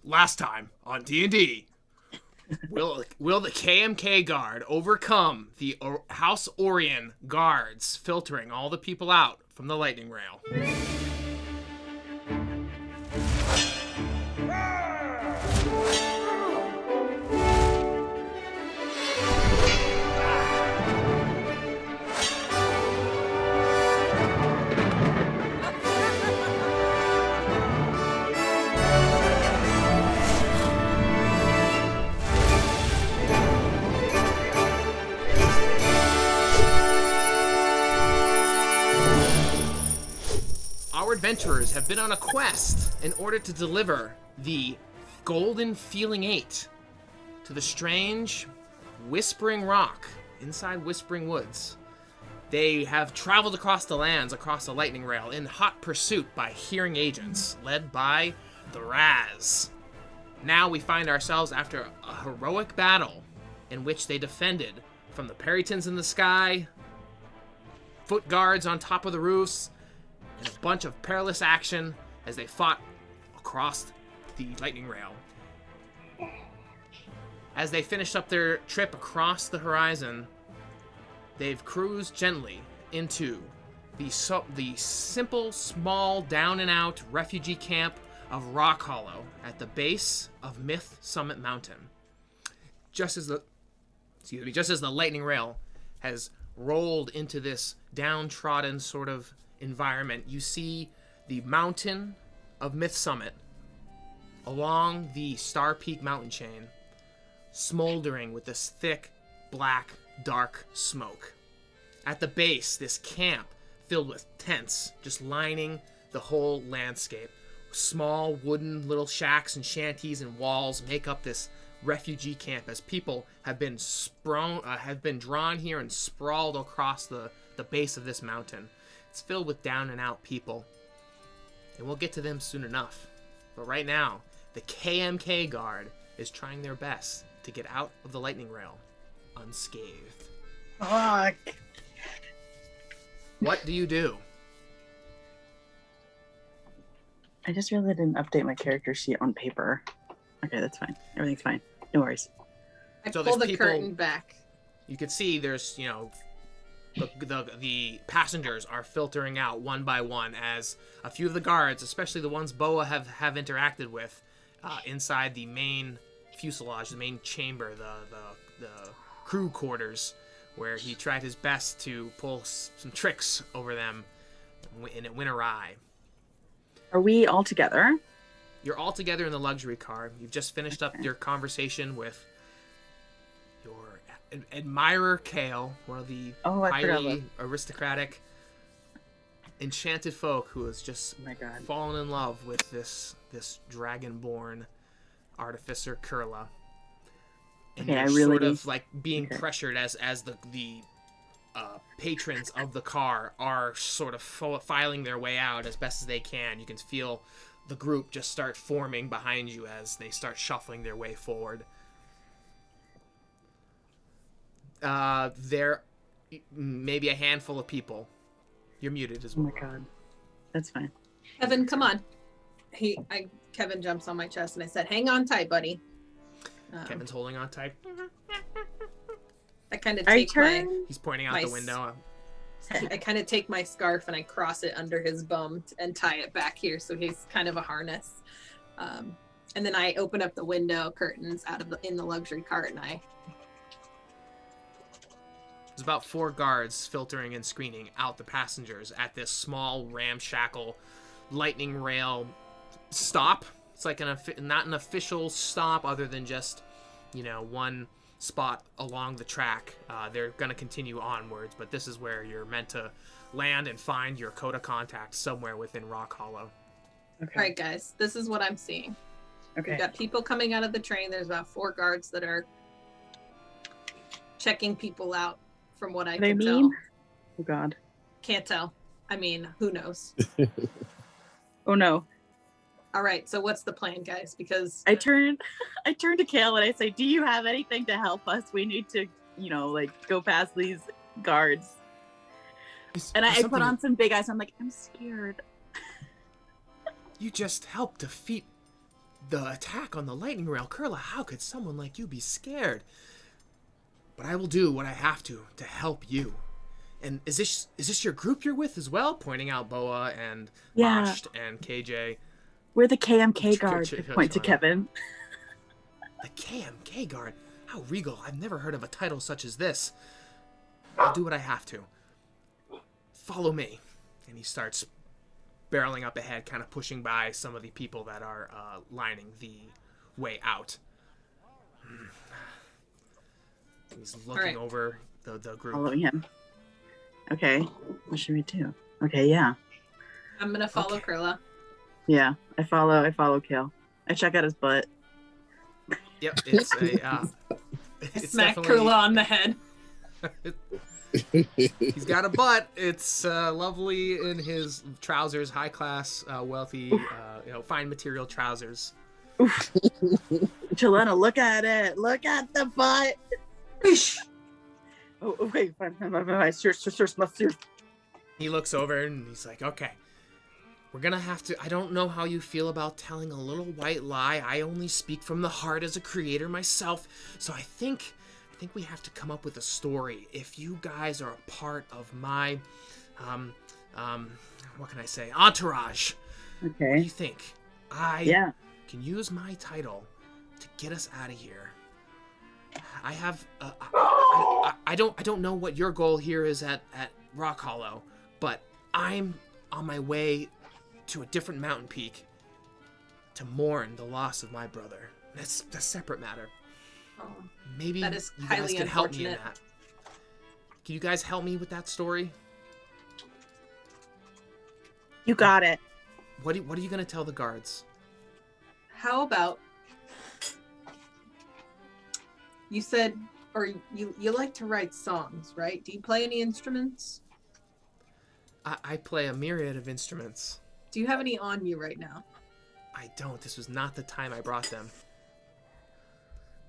last time on D&D, will the KMK Guard overcome the House Orion guards filtering all the people out from the lightning rail? Our adventurers have been on a quest in order to deliver the Golden Feeling 8 to the strange Whispering Rock inside Whispering Woods. They have traveled across the lands, across the lightning rail, in hot pursuit by hearing agents, led by the Raz. Now we find ourselves after a heroic battle in which they defended from the Perytons in the sky, foot guards on top of the roofs, and a bunch of perilous action as they fought across the lightning rail. As they finished up their trip across the horizon, they've cruised gently into the simple, small, down-and-out refugee camp of Rock Hollow at the base of Myth Summit Mountain. Just as the lightning rail has rolled into this downtrodden sort of environment, you see the mountain of Myth Summit along the Star Peak mountain chain, smoldering with this thick, black, dark smoke. At the base, this camp filled with tents just lining the whole landscape. Small wooden little shacks and shanties and walls make up this refugee camp as people have been drawn here and sprawled across the base of this mountain. It's filled with down and out people, and we'll get to them soon enough. But right now, the KMK Guard is trying their best to get out of the lightning rail unscathed. Fuck. What do you do? I just really didn't update my character sheet on paper. Okay, that's fine. Everything's fine. No worries. I So pull there's the people- curtain back. You can see there's, the passengers are filtering out one by one as a few of the guards, especially the ones Boa have interacted with, inside the main fuselage, the main chamber, the crew quarters, where he tried his best to pull some tricks over them, and it went awry. Are we all together? You're all together in the luxury car. You've just finished up your conversation with your admirer, Kale, one of the highly aristocratic, enchanted folk who has just fallen in love with this dragonborn artificer, Qiylnna. And Okay, you're sort of like being pressured as the patrons of the car are sort of filing their way out as best as they can. You can feel the group just start forming behind you as they start shuffling their way forward. There maybe a handful of people. You're muted as well. Oh my god. That's fine. Kevin, come on. Kevin jumps on my chest and I said, "Hang on tight, buddy." Kevin's holding on tight. I kind of take He's pointing out the window. I kind of take my scarf and I cross it under his bum and tie it back here, so he's kind of a harness. And then I open up the window curtains in the luxury cart, and There's about 4 guards filtering and screening out the passengers at this small ramshackle lightning rail stop. It's like not an official stop other than just, one spot along the track. They're going to continue onwards, but this is where you're meant to land and find your Coda contact somewhere within Rock Hollow. Okay. all right, guys, this is what I'm seeing. Okay. We've got people coming out of the train. There's about 4 guards that are checking people out, from what I can tell. Oh god. Can't tell. I mean, who knows? Oh no. All right, so what's the plan, guys? Because I turn to Kale and I say, "Do you have anything to help us? We need to, go past these guards." And I put on some big eyes. I'm like, "I'm scared." You just helped defeat the attack on the lightning rail. Qiylnna, how could someone like you be scared? But I will do what I have to help you. And is this your group you're with as well? Pointing out Boa and Bhäst and KJ. We're the KMK Guard. Point to Kevin. The KMK Guard? How regal. I've never heard of a title such as this. I'll do what I have to. Follow me. And he starts barreling up ahead, kind of pushing by some of the people that are lining the way out. He's looking over the group. Following him. Okay. What should we do? Okay, yeah. I'm gonna follow Qiylnna. Yeah, I follow Kale. I check out his butt. Yep, it's a smack Qiylnna on the head. He's got a butt. It's lovely in his trousers, high class, wealthy, fine material trousers. Qiylnna, look at it. Look at the butt. Oh, wait. Fine. He looks over and he's like, okay, we're gonna have to. I don't know how you feel about telling a little white lie. I only speak from the heart as a creator myself. So I think we have to come up with a story. If you guys are a part of my, what can I say? Entourage. Okay. What do you think? I can use my title to get us out of here. I have, I don't know what your goal here is at Rock Hollow, but I'm on my way to a different mountain peak to mourn the loss of my brother. That's a separate matter. Oh, maybe that is you guys highly can help me in unfortunate. that. Can you guys help me with that story? You got it. What are you gonna tell the guards? How about you said, or you like to write songs, right? Do you play any instruments? I play a myriad of instruments. Do you have any on you right now? I don't. This was not the time I brought them.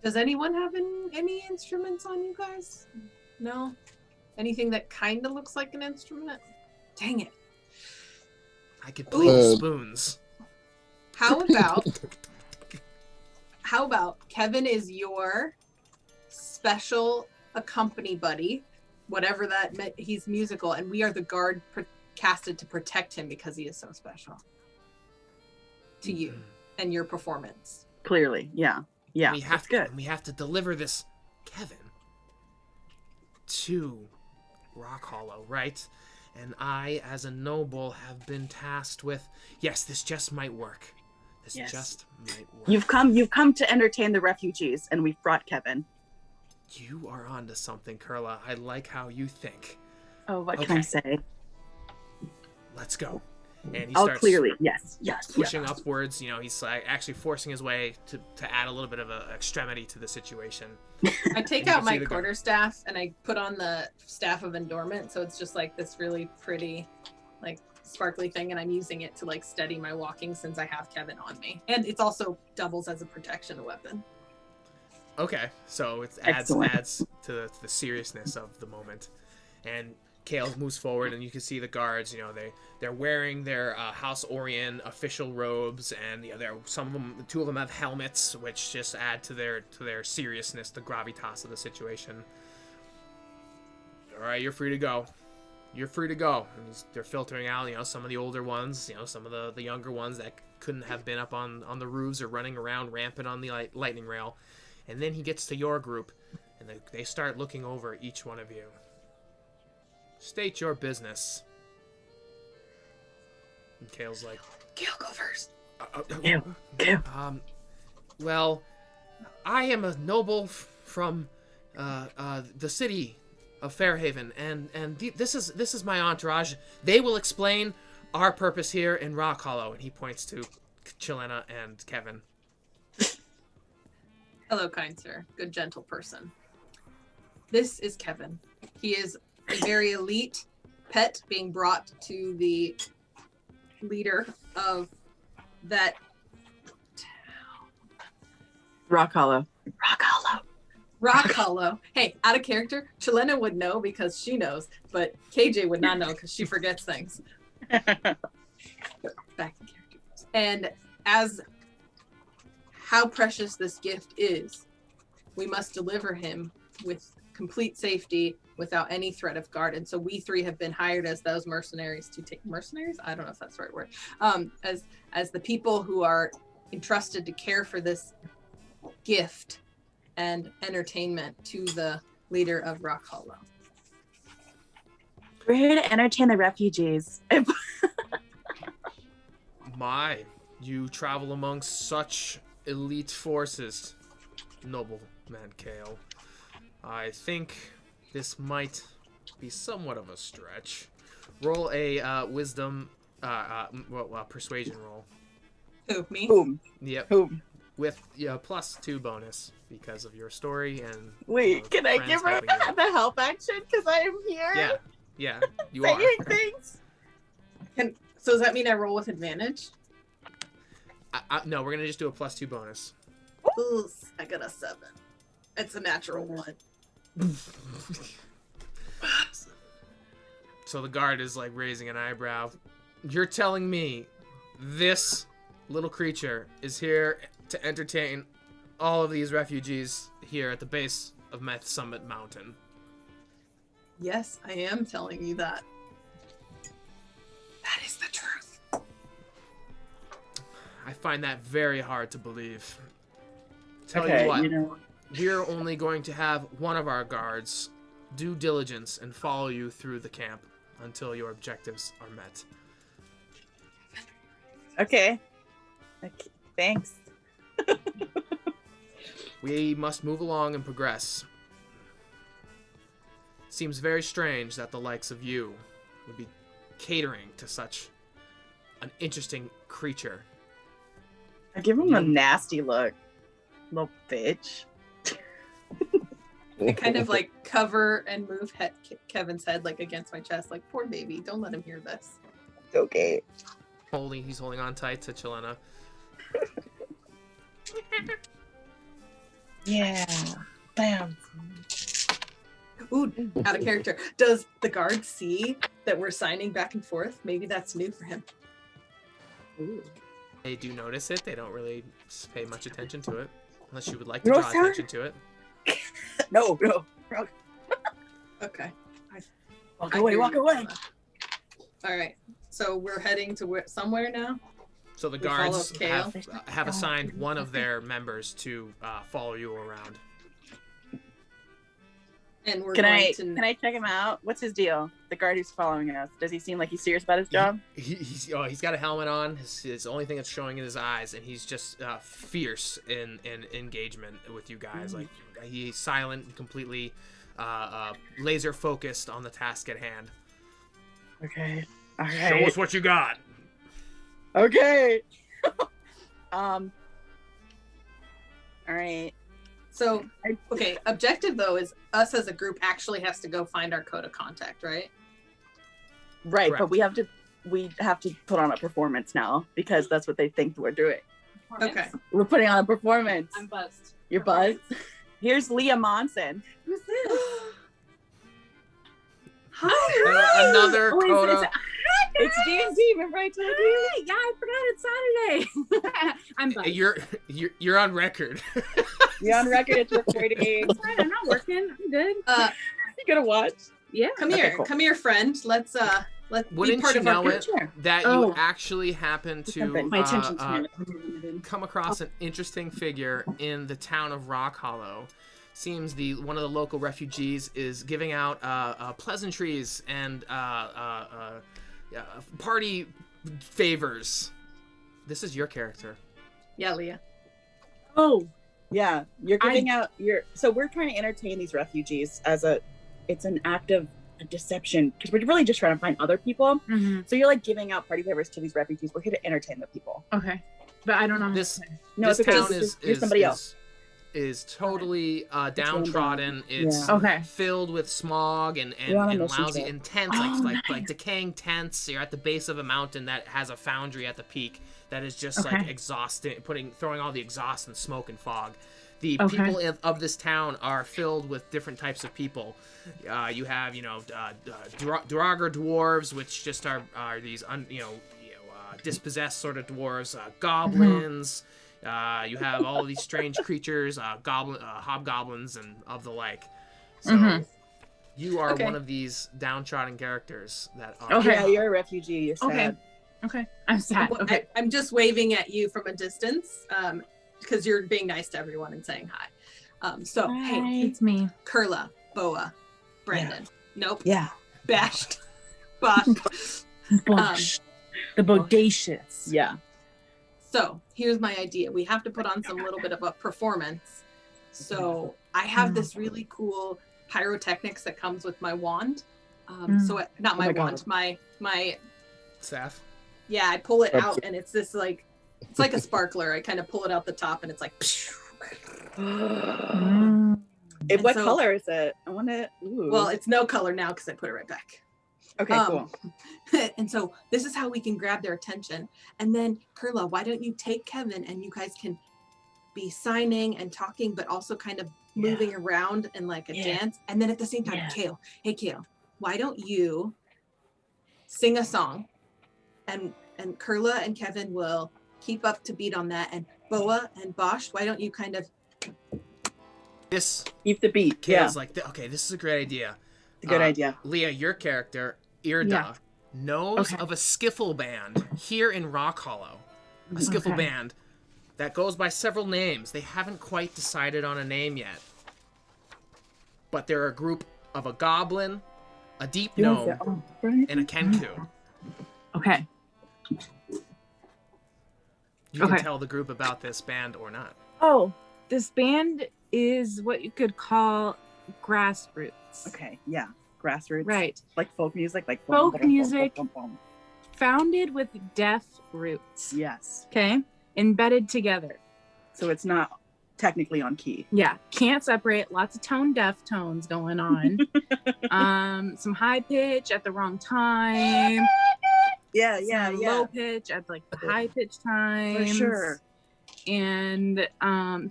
Does anyone have any instruments on you guys? No? Anything that kind of looks like an instrument? Dang it. I could play the spoons. How about Kevin is your special accompany buddy, whatever that meant. He's musical, and we are the guard casted to protect him because he is so special to you and your performance. Clearly, yeah. That's good. We have to deliver this Kevin to Rock Hollow, right? And I, as a noble, have been tasked with, yes, this just might work. This just might work. You've come to entertain the refugees, and we've brought Kevin. You are onto something, Qiylnna. I like how you think. Oh, what can I say? Let's go. And he starts clearly, yes. pushing upwards. He's like actually forcing his way to add a little bit of an extremity to the situation. I take out my quarterstaff and I put on the staff of endowment, so it's just like this really pretty, like sparkly thing, and I'm using it to like steady my walking since I have Kevin on me, and it's also doubles as a protection weapon. Okay, so it adds to the seriousness of the moment, and Kale moves forward, and you can see the guards. They're wearing their House Orion official robes, and two of them have helmets, which just add to their seriousness, the gravitas of the situation. All right, you're free to go. You're free to go. And they're filtering out, some of the older ones, some of the younger ones that couldn't have been up on the roofs or running around rampant on the lightning rail. And then he gets to your group, and they start looking over each one of you. State your business. And Kale's like, Kale, go first. Kale. Well, I am a noble from the city of Fairhaven, and this is my entourage. They will explain our purpose here in Rock Hollow. And he points to Qiylnna and Kevin. Hello, kind sir. Good, gentle person. This is Kevin. He is a very elite pet being brought to the leader of that town. Rock Hollow. Hey, out of character, Qiylnna would know because she knows, but KJ would not know because she forgets things. Back in character. And as how precious this gift is, we must deliver him with complete safety without any threat of guard. And so we 3 have been hired as those mercenaries to take mercenaries. I don't know if that's the right word. As the people who are entrusted to care for this gift and entertainment to the leader of Rock Hollow. We're here to entertain the refugees. My, you travel amongst such elite forces, noble man Kale. I think this might be somewhat of a stretch. Roll a wisdom, persuasion roll. Who, me? Whom? Yep. Whom? With +2 bonus because of your story and. Wait, can I friends give her helping you. the help action? Because I am here. Yeah, you are. Saying things. So does that mean I roll with advantage? No, we're gonna just do a +2 bonus. Ooh, I got a 7. It's a natural 1. So the guard is like raising an eyebrow. You're telling me this little creature is here to entertain all of these refugees here at the base of Meth Summit Mountain? Yes, I am telling you that. That is the truth. I find that very hard to believe. Tell Okay, you what, you know. we're only going to have one of our guards do diligence and follow you through the camp until your objectives are met. Okay, thanks. We must move along and progress. Seems very strange that the likes of you would be catering to such an interesting creature. I give him a nasty look. Little bitch. I kind of like cover and move Kevin's head like against my chest, like, poor baby, don't let him hear this. Okay. He's holding on tight to Qiylnna. Yeah. Bam. Ooh, out of character. Does the guard see that we're signing back and forth? Maybe that's new for him. Ooh. They do notice it. They don't really pay much attention to it. Unless you would like to draw attention to it. No. Okay. Walk away. All right. So we're heading to somewhere now? So the We follow guards Kale? have assigned one of their members to follow you around. And we're Can going I check him out? What's his deal? The guard who's following us. Does he seem like he's serious about his job? He's got a helmet on. His only thing that's showing in his eyes, and he's just fierce in engagement with you guys. Like, he's silent, completely laser focused on the task at hand. Okay. All right. Show us what you got. Okay. All right. So, okay, objective though is us as a group actually has to go find our Coda contact, right? Right, Correct. but we have to put on a performance now because that's what they think we're doing. Okay. We're putting on a performance. I'm buzzed. You're buzzed. Here's Leah Monson. Who's this? Hi. Another Oh, Coda. It's D&D. Remember I told you? Hey, yeah, I forgot it's Saturday. I'm buzzed. You're on record. You're on record. It's recording. It's fine. I'm not working. I'm good. You gonna watch? Yeah. Come here. Okay, cool. Come here, friend. Let's be Wouldn't part you of our know group. it Sure. that Oh. you actually happen to My attention span. come across an interesting figure in the town of Rock Hollow. Seems one of the local refugees is giving out pleasantries and party favors. This is your character. Yeah, Leah. Oh, Yeah, you're giving out your. So we're trying to entertain these refugees it's an act of deception because we're really just trying to find other people. mm-hmm. So you're like giving out party favors to these refugees. We're here to entertain the people. Okay. But I don't know. This No, this it's okay. town You're somebody else. is totally downtrodden. It's Yeah. Okay. filled with smog and You're on a mission lousy trip. and tents, Oh, like decaying tents. You're at the base of a mountain that has a foundry at the peak that is just like Okay. exhausting, throwing all the exhaust and smoke and fog. The Okay. people of this town are filled with different types of people. You have, Draugr dwarves, which just are these dispossessed sort of dwarves, goblins. You have all of these strange creatures, hobgoblins, and of the like. So you are one of these downtrodden characters that are. Okay, yeah, you're a refugee. You're sad. Okay. I'm sad. Okay. I'm just waving at you from a distance because you're being nice to everyone and saying hi. Hey, it's me. Qiylnna, Boa, Brandon. Nope. Yeah. Bhäst. Bosch. The bodacious. Yeah. So here's my idea. We have to put on some little bit of a performance. So I have this really cool pyrotechnics that comes with my wand. Not my wand, my staff. Yeah, I pull it out and it's this like, it's like a sparkler. I kind of pull it out the top and it's like. What color is it? I want to. Well, it's no color now because I put it right back. Okay, cool. And so this is how we can grab their attention. And then Qiylnna, why don't you take Kevin and you guys can be signing and talking, but also kind of moving around in like a dance. And then at the same time, Kale, why don't you sing a song? And Qiylnna and Kevin will keep up to beat on that. And Boa and Bosch, why don't you kind of keep the beat? Kale's like, okay, this is a great idea. It's a good idea. Leah, your character, Qiylnna, knows of a skiffle band here in Rock Hollow. A skiffle band that goes by several names. They haven't quite decided on a name yet. But they're a group of a goblin, a deep gnome, and a kenku. Okay. You can tell the group about this band or not. Oh, this band is what you could call grassroots. Okay, yeah. Grassroots. Right. Like folk music, like folk music. Founded with deaf roots. Yes. Okay. Embedded together. So it's not technically on key. Yeah. Can't separate. Lots of tone deaf tones going on. Some high pitch at the wrong time. Yeah. Low pitch at like the high pitch times. For sure. And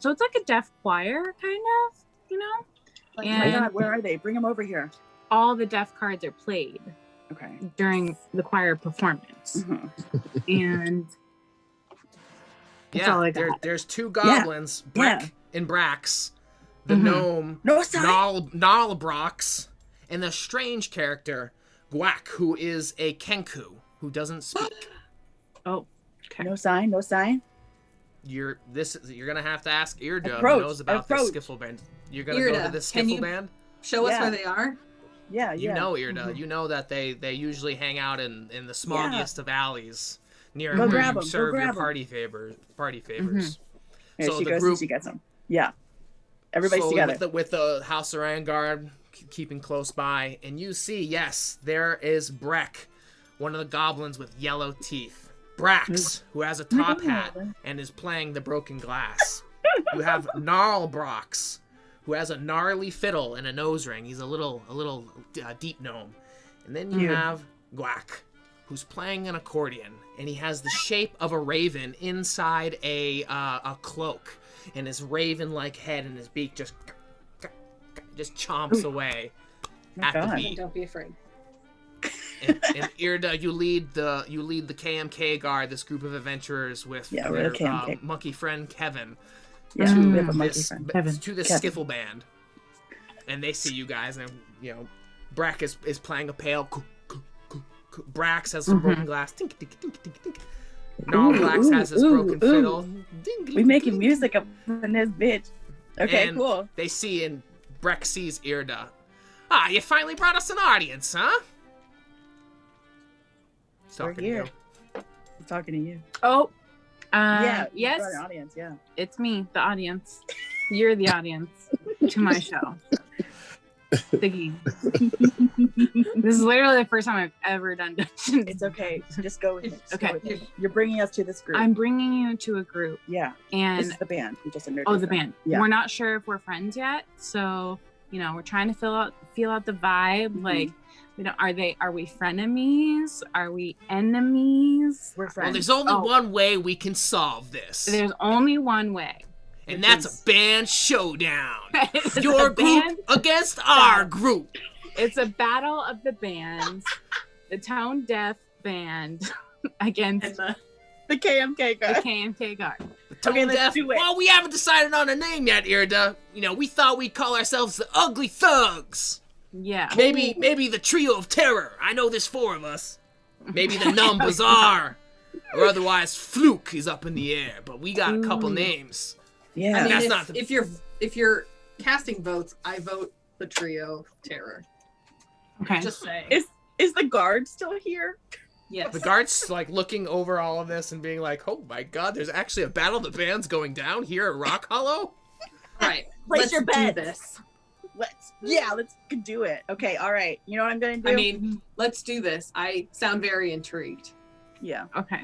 so it's like a deaf choir kind of, you know? Like, and oh my God, where are they? Bring them over here. All the deaf cards are played. Okay. During the choir performance. And there's two goblins, Breck and Brax, the gnome, Nalbrox, and the strange character, Gwak, who is a kenku who doesn't speak. Oh, okay. No sign. You're gonna have to ask Qiylnna, who knows about this skiffle band. You're gonna go to this skiffle band? Show us where they are. Yeah. You know, Qiylnna. You know that they usually hang out in the smoggiest of alleys near where you serve your party favors. Here, so she the goes group, and she gets them. Yeah. Everybody's together. With the House Orion Guard keeping close by, and you see, yes, there is Breck, one of the goblins with yellow teeth. Brax, who has a top hat and is playing the broken glass. You have Nalbrox, who has a gnarly fiddle and a nose ring. He's a little deep gnome. And then you have Gwak, who's playing an accordion, and he has the shape of a raven inside a cloak, and his raven-like head and his beak just chomps away at the beat. Don't be afraid. And Qiylnna, you lead the KMK Guard, this group of adventurers with their monkey friend Kevin. Yeah, to this skiffle band, and they see you guys, and Brack is playing a pail. Brax has some broken glass. Tink, tink, tink, tink, tink. Nalbrox has his broken fiddle. We making music up in this bitch. Okay, and cool. They see, and Brack sees Qiylnna. Ah, you finally brought us an audience, huh? We're here. I'm talking to you. Oh. Yes. An audience, yeah. It's me, the audience. You're the audience to my show. This is literally the first time I've ever done Dungeons. It's okay. Just go with it. Okay. You're bringing us to this group. I'm bringing you to a group. Yeah. And this is the band. We just introduced the band. Yeah. We're not sure if we're friends yet, so we're trying to feel out the vibe. Like, are we frenemies? Are we enemies? We're friends. Well, there's only one way we can solve this. There's only one way. And that's a band showdown. Your group against our group. It's a battle of the bands. The tone deaf band against the KMK Guard. The KMK Guard. The Tone deaf. Well, we haven't decided on a name yet, Irda. You know, we thought we'd call ourselves the Ugly Thugs. Yeah. Maybe the Trio of Terror. I know there's 4 of us. Maybe the Numb Bazaar. Or otherwise, Fluke is up in the air. But we got a couple names. Yeah. I mean, if you're casting votes, I vote the Trio of Terror. Okay. Just saying. Is the guard still here? Yes. The guard's like looking over all of this and being like, "Oh my God, there's actually a battle of the bands going down here at Rock Hollow." Right. Let's do bet. this. Let's do it. Okay, all right. You know what I'm gonna do? I mean, let's do this. I sound very intrigued. Yeah. Okay.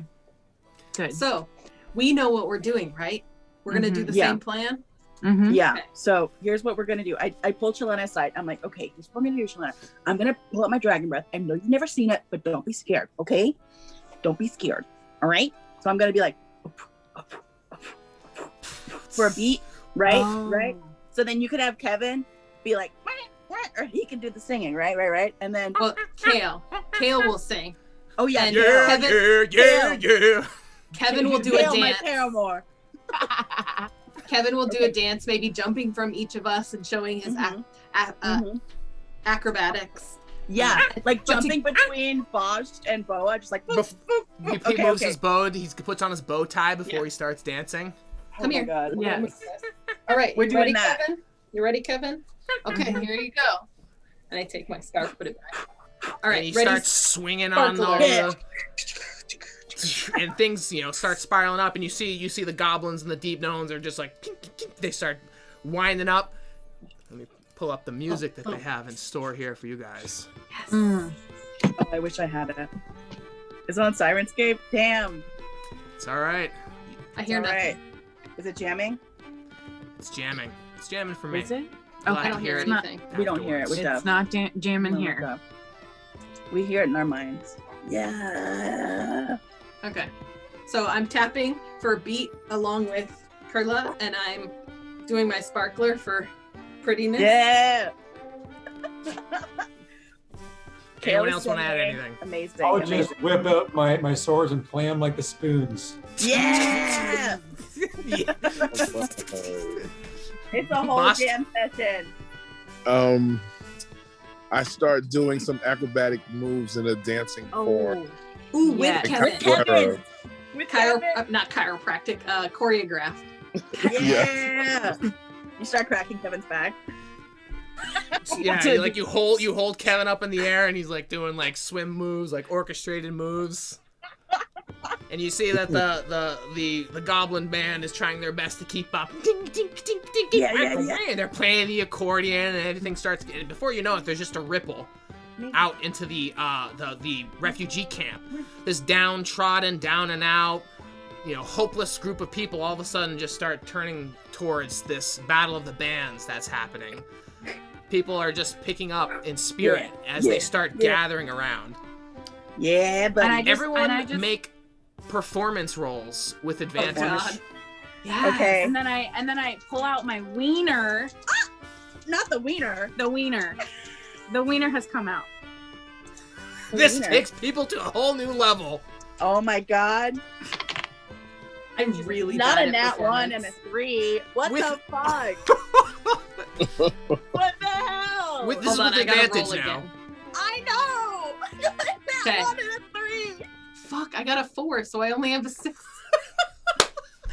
Good. So, we know what we're doing, right? We're gonna do the same plan. Mm-hmm. Yeah. Okay. So here's what we're gonna do. I pulled Qiylnna aside. I'm like, okay, here's what I'm gonna do, Qiylnna. I'm gonna pull out my dragon breath. I know you've never seen it, but don't be scared, okay? Don't be scared. All right. So I'm gonna be like for a beat, right? Right. So then you could have Kevin be like, or he can do the singing, right? And then Kale will sing. Oh yeah, And Yeah. Kevin will do a dance. Paramore. Kevin will do a dance, maybe jumping from each of us and showing his acrobatics. Yeah, like jumping between Bhäst and Boa, just like. He moves his bow. He puts on his bow tie before he starts dancing. Come here. God. Yeah. All right, We're doing that. Kevin? You ready, Kevin? Okay, here you go. And I take my scarf, put it back. All right, and he ready? starts swinging on Sparkler. and things, start spiraling up, and you see the goblins and the deep gnomes are just like, they start winding up. Let me pull up the music that they have in store here for you guys. Yes. Oh, I wish I had it. Is it on Sirenscape? Damn. It's all right. I hear nothing. Right. Is it jamming? It's jamming. It's jamming for me. Is it? I I don't hear anything. We don't hear it. It's not jamming here. No. We hear it in our minds. Yeah. Okay. So I'm tapping for a beat along with Qiylnna, and I'm doing my sparkler for prettiness. Yeah. Anyone else want to add anything? Amazing. I'll just whip out my swords and play them like the spoons. Yeah. It's a whole Bhäst? jam session. I start doing some acrobatic moves in a dancing form. Ooh, Yeah. with Kevin. Kevin. With Kevin. Not chiropractic, choreographed. Yeah. You start cracking Kevin's back. Yeah, you hold Kevin up in the air, and he's like doing like swim moves, like orchestrated moves. And you see that the goblin band is trying their best to keep up. Ding, ding, ding, ding, ding. Yeah. And they're playing the accordion, and everything starts. And before you know it, there's just a ripple out into the refugee camp. This downtrodden, down and out, hopeless group of people all of a sudden just start turning towards this battle of the bands that's happening. People are just picking up in spirit as they start gathering around. Yeah, but everyone make performance rolls with advantage. God. Yeah. Okay. And then I pull out my wiener. not the wiener. The wiener. The wiener has come out. This takes people to a whole new level. Oh my God. I'm really not bad a at nat 1 and a 3. What the fuck? What the hell? This Hold is on, with I gotta advantage roll now. again. I know. Okay. Nat 1 and a 3. Fuck, I got a 4, so I only have a 6.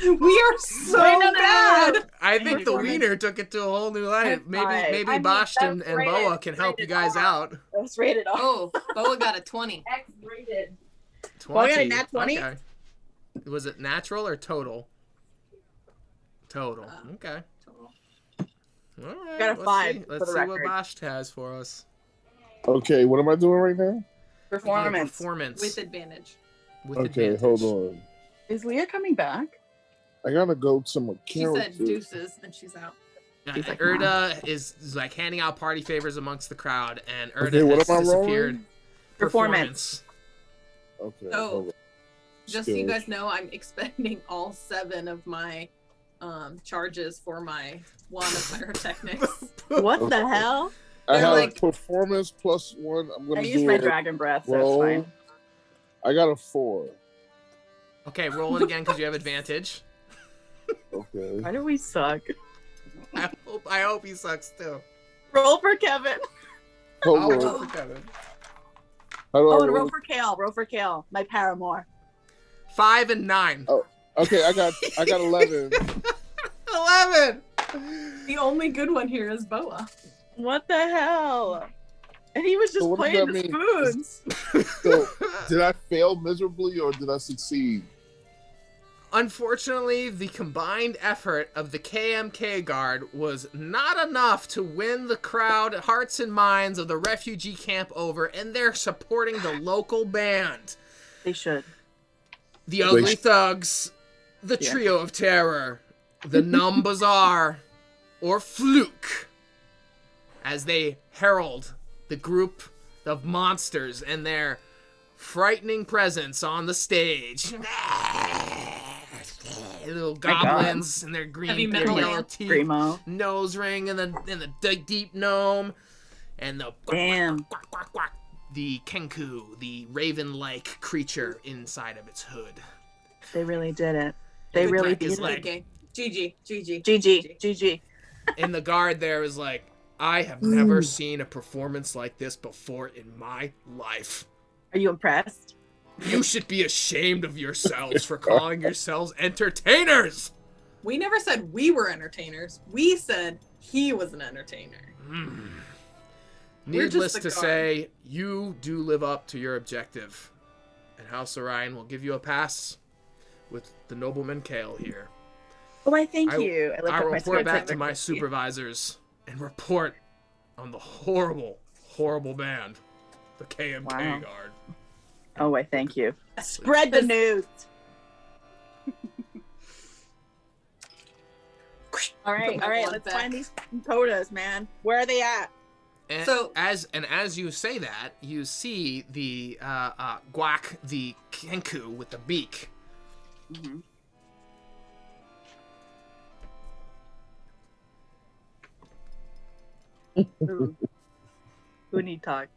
We are so Wait, no. bad. I think the wiener took it to a whole new life. Maybe Bhäst and Boa can help you guys out. That's rated R. Oh, Boa got a 20. X-rated. 20. Boa got a nat 20? Okay. Was it natural or total? Total. Okay. Total. All right. Got a 5 Let's for the see what record. Bhäst has for us. Okay, what am I doing right now? Performance. Performance. With advantage. With Okay, advantage. hold on. Is Leah coming back? I gotta go to my She character. said deuces, and she's out. Erda is like handing out party favors amongst the crowd, and Erda Okay, what has am I disappeared. rolling? Performance. Okay. Oh. hold on. Just so you Skills. guys know, I'm expending all 7 of my charges for my wand of pyrotechnics. What the hell? I They're have like- performance +1. I'm I gonna used do my a dragon breath, so roll. that's fine. I got a 4. Okay, roll it again because you have advantage. Okay. Why do we suck? I hope he sucks too. Roll for Kevin. Oh, I'll Lord. roll for Kevin. How do I Oh, and roll? roll for Kale. Roll for Kale. My paramour. 5 and 9. Oh, okay, I got 11. 11. The only good one here is Boa. What the hell? And he was just So what does playing that the mean? spoons. So, did I fail miserably or did I succeed? Unfortunately, the combined effort of the KMK Guard was not enough to win the crowd hearts and minds of the refugee camp over, and they're supporting the local band. They should. The Ugly Thugs, the Yeah. Trio of Terror, the Numb Bazaar, or Fluke, as they herald the group of monsters and their frightening presence on the stage. Little goblins and their green Heavy their metal yellow lamp. teeth, Primo. nose ring, and the deep gnome, and the Damn. quack, quack, quack, the kenku, the raven-like creature inside of its hood. They really did it. They Good really crack did his it. leg. GG. GG. And the guard there is like, I have never seen a performance like this before in my life. Are you impressed? You should be ashamed of yourselves for calling yourselves entertainers. We never said we were entertainers. We said he was an entertainer. We're just Needless the to guard. say, you do live up to your objective. And House Orion will give you a pass with the nobleman Kale here. Oh, I thank I- you. I looked I up my report back script. to my supervisors and report on the horrible, horrible band, the KMK Wow. Guard. Oh, I thank you. Spread the news. All right. Let's find these Codas, man. Where are they at? And So- as you say that, you see the guac, the kenku with the beak. Mm-hmm. Who need talk?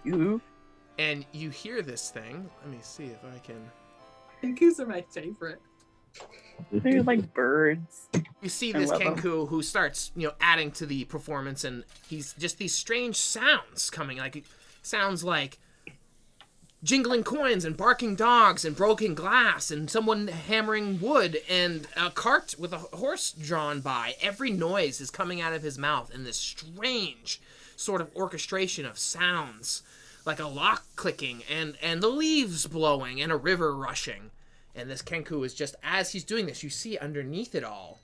You. And you hear this thing. Let me see if I can. Kenkus are my favorite. They're like birds. You see I this love 'em. kenku who starts, adding to the performance, and he's just these strange sounds coming. Like it sounds like jingling coins and barking dogs and broken glass and someone hammering wood and a cart with a horse drawn by. Every noise is coming out of his mouth in this strange sort of orchestration of sounds, like a lock clicking and the leaves blowing and a river rushing. And this kenku is just, as he's doing this, you see underneath it all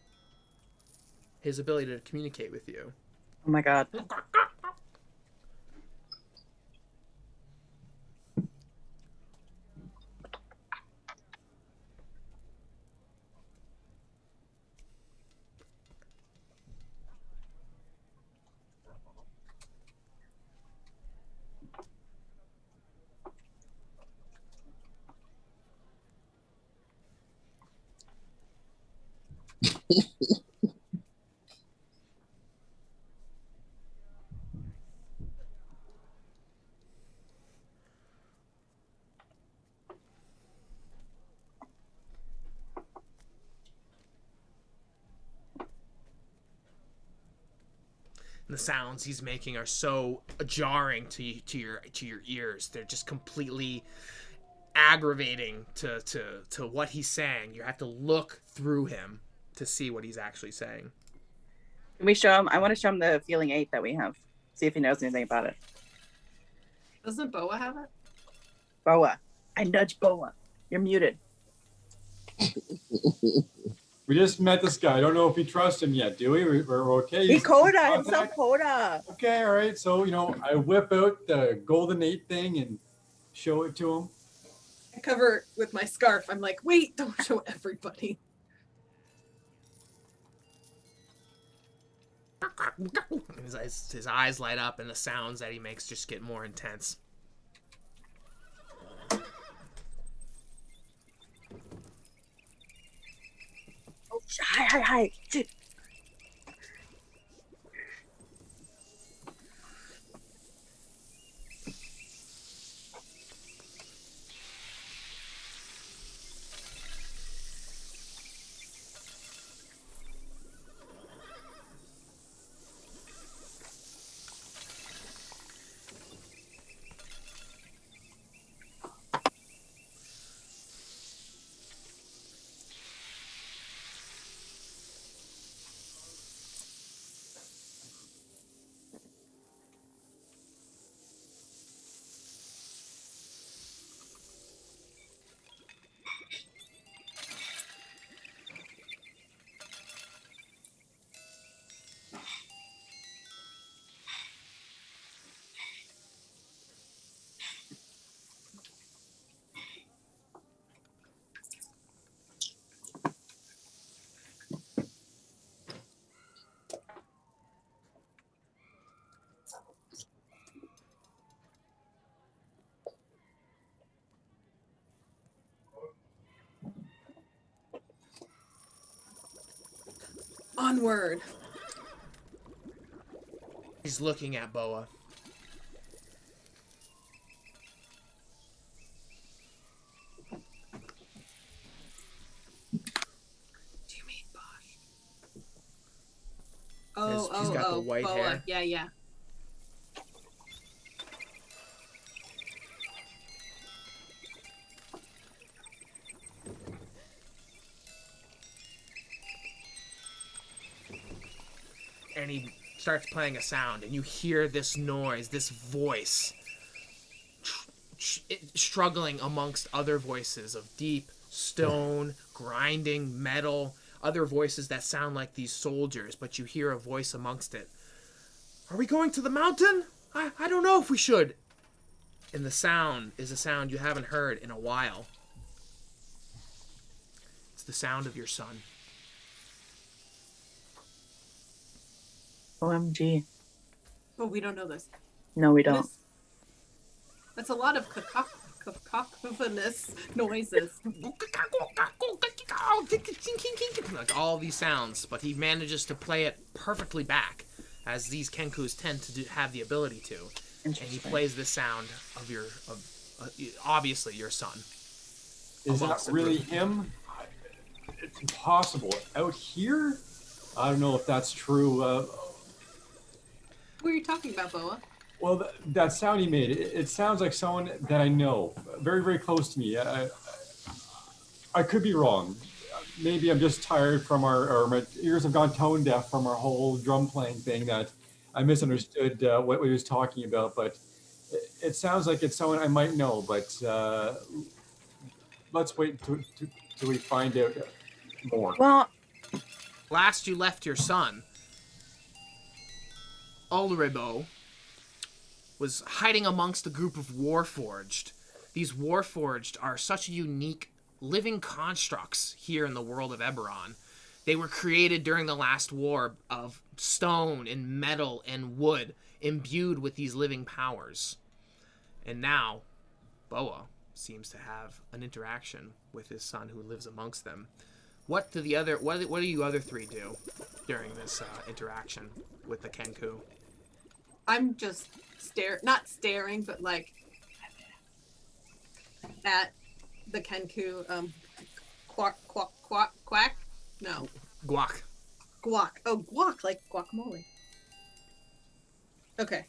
his ability to communicate with you. Oh my god. And the sounds he's making are so jarring to your ears. They're just completely aggravating to what he's saying. You have to look through him to see what he's actually saying. Can we show him? I want to show him the feeling 8 that we have. See if he knows anything about it. Doesn't Boa have it? Boa. I nudge Boa. You're muted. We just met this guy. I don't know if we trust him yet, do we? We're okay. He He's- Coda himself. Coda. Okay, all right. So, I whip out the golden 8 thing and show it to him. I cover it with my scarf. I'm like, wait, don't show everybody. His eyes light up, and the sounds that he makes just get more intense. Oh, hi. Onward. He's looking at Boa. Do you mean Bosch? Oh, He's got the white Boa. hair. Yeah. And he starts playing a sound, and you hear this noise, this voice, struggling amongst other voices of deep stone, grinding metal, other voices that sound like these soldiers, but you hear a voice amongst it. Are we going to the mountain? I don't know if we should. And the sound is a sound you haven't heard in a while. It's the sound of your son. OMG. But we don't know this. No, we don't. That's a lot of cacophonous noises. Like all these sounds, but he manages to play it perfectly back, as these Kenkus tend to have the ability to. And he plays the sound of obviously your son. Is that really him? It's impossible. Out here? I don't know if that's true. Who are you talking about, Boa? Well, that sound he made, it sounds like someone that I know, very, very close to me. I could be wrong. Maybe I'm just tired from my ears have gone tone deaf from our whole drum playing thing, that I misunderstood what he was talking about. But it sounds like it's someone I might know. But let's wait till we find out more. Well, last you left your son, Ulribo was hiding amongst a group of Warforged. These Warforged are such unique living constructs here in the world of Eberron. They were created during the last war of stone and metal and wood, imbued with these living powers. And now, Boa seems to have an interaction with his son who lives amongst them. What do you other three do during this interaction with the Kenku? I'm just not staring, but like at the Kenku. Quack. No. Guac. Oh, guac, like guacamole. Okay.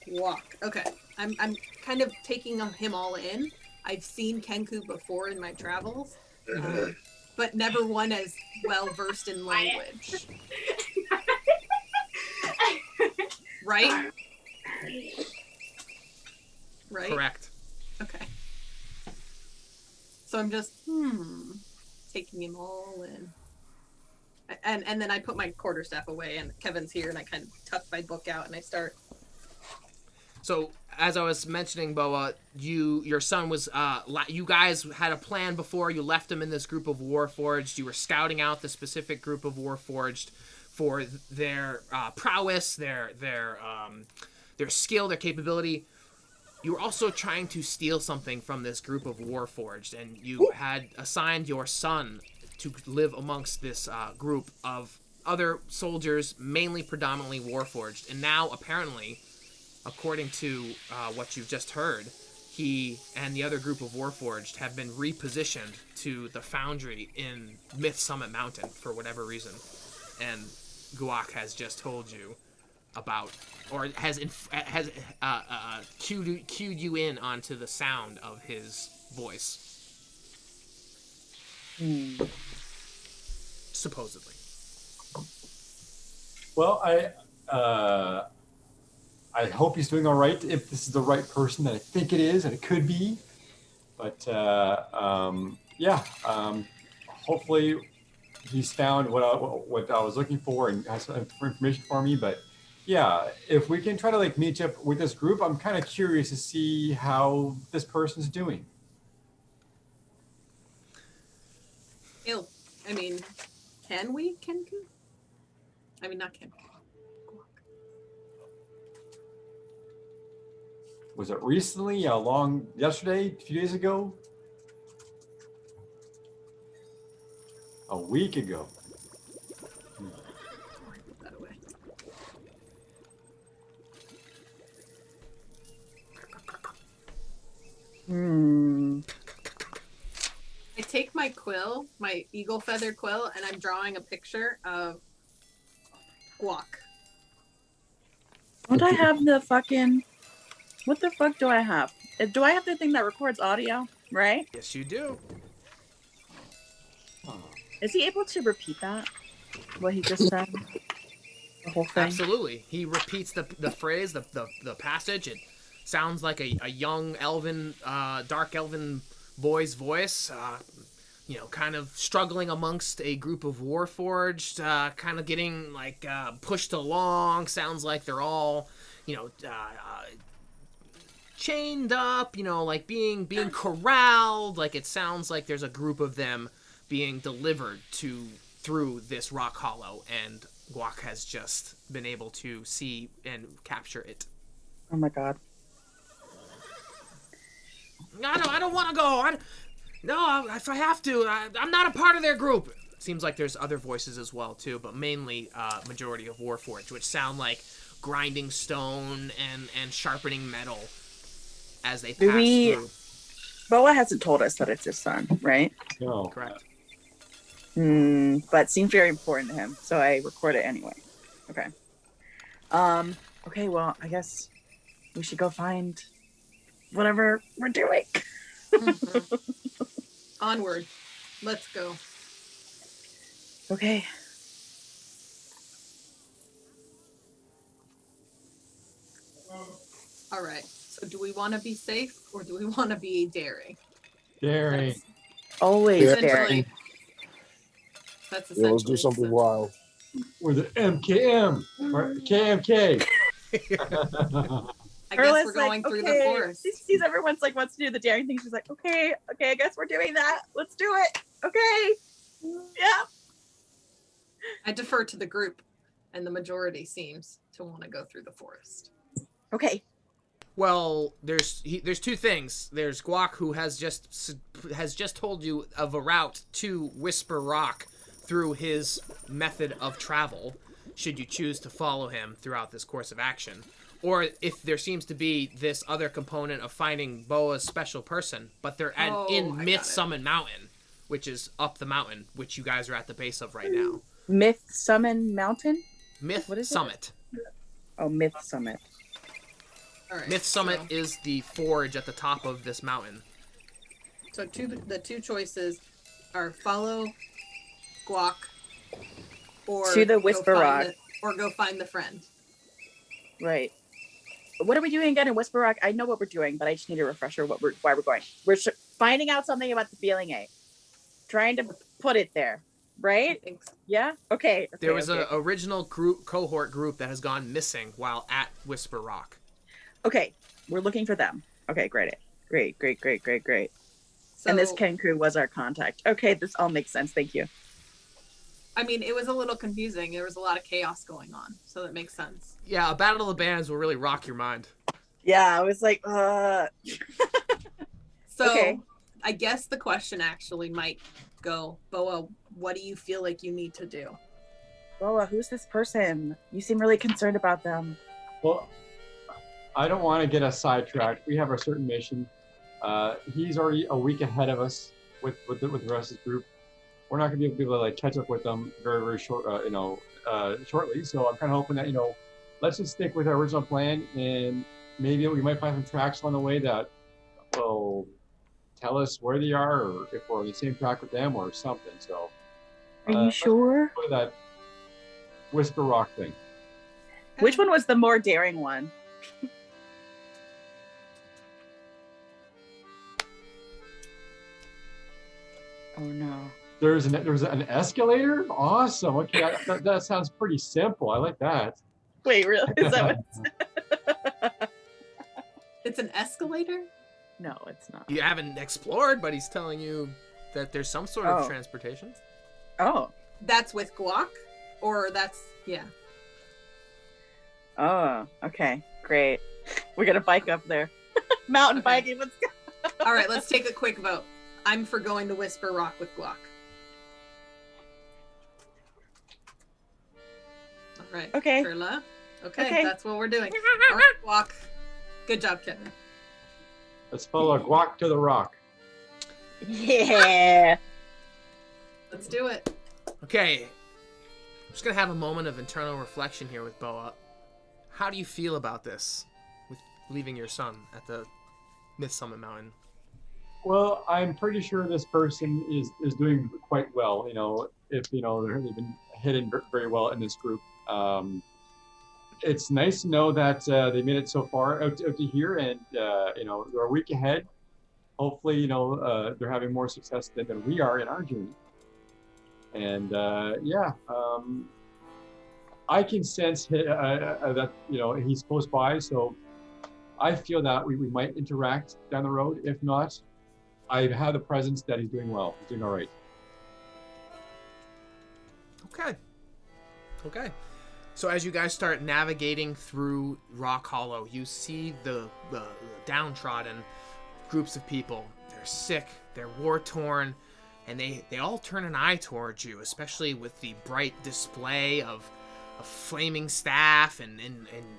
Guac. Okay. I'm kind of taking him all in. I've seen Kenku before in my travels, but never one as well versed in language. Right? Right? Correct. Okay. So I'm just taking him all in. And then I put my quarterstaff away, and Kevin's here, and I kind of tuck my book out, and I start. So, as I was mentioning, Boa, your son was, you guys had a plan before. You left him in this group of Warforged. You were scouting out the specific group of Warforged for their prowess, their skill, their capability. You were also trying to steal something from this group of Warforged, and you had assigned your son to live amongst this group of other soldiers, mainly predominantly Warforged. And now, apparently, according to what you've just heard, he and the other group of Warforged have been repositioned to the foundry in Myth Summit Mountain for whatever reason. And Guac has just told you about, or has cued you in onto the sound of his voice. Supposedly. Well, I hope he's doing all right, if this is the right person that I think it is, and it could be. But hopefully he's found what I was looking for and has some information for me. But yeah, if we can try to like meet up with this group, I'm kind of curious to see how this person's doing. Ew. I mean, can we, Kenku? I mean, not Kenku. Was it recently? Yesterday? A few days ago? A week ago? take my quill, my eagle feather quill, and I'm drawing a picture of Guac. Don't I have the fucking... What the fuck do I have? Do I have the thing that records audio? Right? Yes, you do. Is he able to repeat that? What he just said? The whole thing? Absolutely. He repeats the phrase, the passage. It sounds like a young elven, dark elven boy's voice, kind of struggling amongst a group of warforged, kind of getting like pushed along. Sounds like they're all, chained up, like being corralled. Like it sounds like there's a group of them being delivered through this rock hollow, and Guac has just been able to see and capture it. Oh my god. I don't want to go. No, if I have to, I'm not a part of their group. Seems like there's other voices as well too, but mainly majority of Warforged, which sound like grinding stone and sharpening metal as they pass through. Boa hasn't told us that it's his son, right? No. Correct. But it seems very important to him, so I record it anyway. Okay. Okay, well, I guess we should go find whatever we're doing. Onward. Let's go. Okay. All right. So do we want to be safe or do we want to be daring? Daring. Always Yeah. daring. That's Yeah, essentially let's do something it. wild. Or the MKM. Or KMK. I guess we're going through the forest. She sees everyone's like wants to do the daring thing. She's like, okay, I guess we're doing that. Let's do it. Okay. Yeah. I defer to the group, and the majority seems to want to go through the forest. Okay. Well, there's two things. There's Guac, who has just told you of a route to Whisper Rock through his method of travel, should you choose to follow him throughout this course of action. Or if there seems to be this other component of finding Boa's special person, but they're in Myth Summon Mountain, which is up the mountain, which you guys are at the base of right now. Myth Summon Mountain? Myth What is Summit. Oh, Myth Summit. All right, Myth Summit is the forge at the top of this mountain. So the two choices are follow Guac or to the Whisper Rock. or go find the friend. Right. What are we doing again in Whisper Rock? I know what we're doing, but I just need a refresher why we're going. We're finding out something about the feeling aid. Trying to put it there. Right? I think so. Yeah? Okay. There was an original cohort group that has gone missing while at Whisper Rock. Okay. We're looking for them. Okay, great. So, And this Ken crew was our contact. Okay, this all makes sense. Thank you. I mean, it was a little confusing. There was a lot of chaos going on, so that makes sense. Yeah, a battle of the bands will really rock your mind. Yeah, I was like, So Okay. I guess the question actually might go, Boa, what do you feel like you need to do? Boa, who's this person? You seem really concerned about them. Well, I don't want to get us sidetracked. We have a certain mission. He's already a week ahead of us with the rest of his group. We're not going to be able to like catch up with them very, very short, shortly. So I'm kind of hoping that, let's just stick with our original plan, and maybe we might find some tracks on the way that will tell us where they are, or if we're on the same track with them or something. So Are you sure? for that Whisper Rock thing. Which one was the more daring one? Oh no. There's an escalator? Awesome. Okay, that sounds pretty simple. I like that. Wait, really? Is that what It's an escalator? No, it's not. You haven't explored, but he's telling you that there's some sort of transportation. Oh. That's with Guac? Or yeah. Oh, okay. Great. We're gonna bike up there. Mountain biking, let's go. All right, let's take a quick vote. I'm for going to Whisper Rock with Guac. All right. Okay. Qiylnna. Okay, Okay. that's what we're doing. All right, Guac. Good job, Kevin. Let's follow Guac to the rock. Yeah. Let's do it. Okay. I'm just going to have a moment of internal reflection here with Boa. How do you feel about this? With leaving your son at the Myth Summit Mountain? Well, I'm pretty sure this person is doing quite well. You know, if they've been hidden very well in this group. It's nice to know that they made it so far out to here, and they're a week ahead. Hopefully, they're having more success than we are in our journey. And I can sense that he's close by, so I feel that we might interact down the road. If not, I have the presence that he's doing well. He's doing all right. Okay. So as you guys start navigating through Rock Hollow, you see the downtrodden groups of people. They're sick, they're war-torn, and they all turn an eye towards you, especially with the bright display of flaming staff and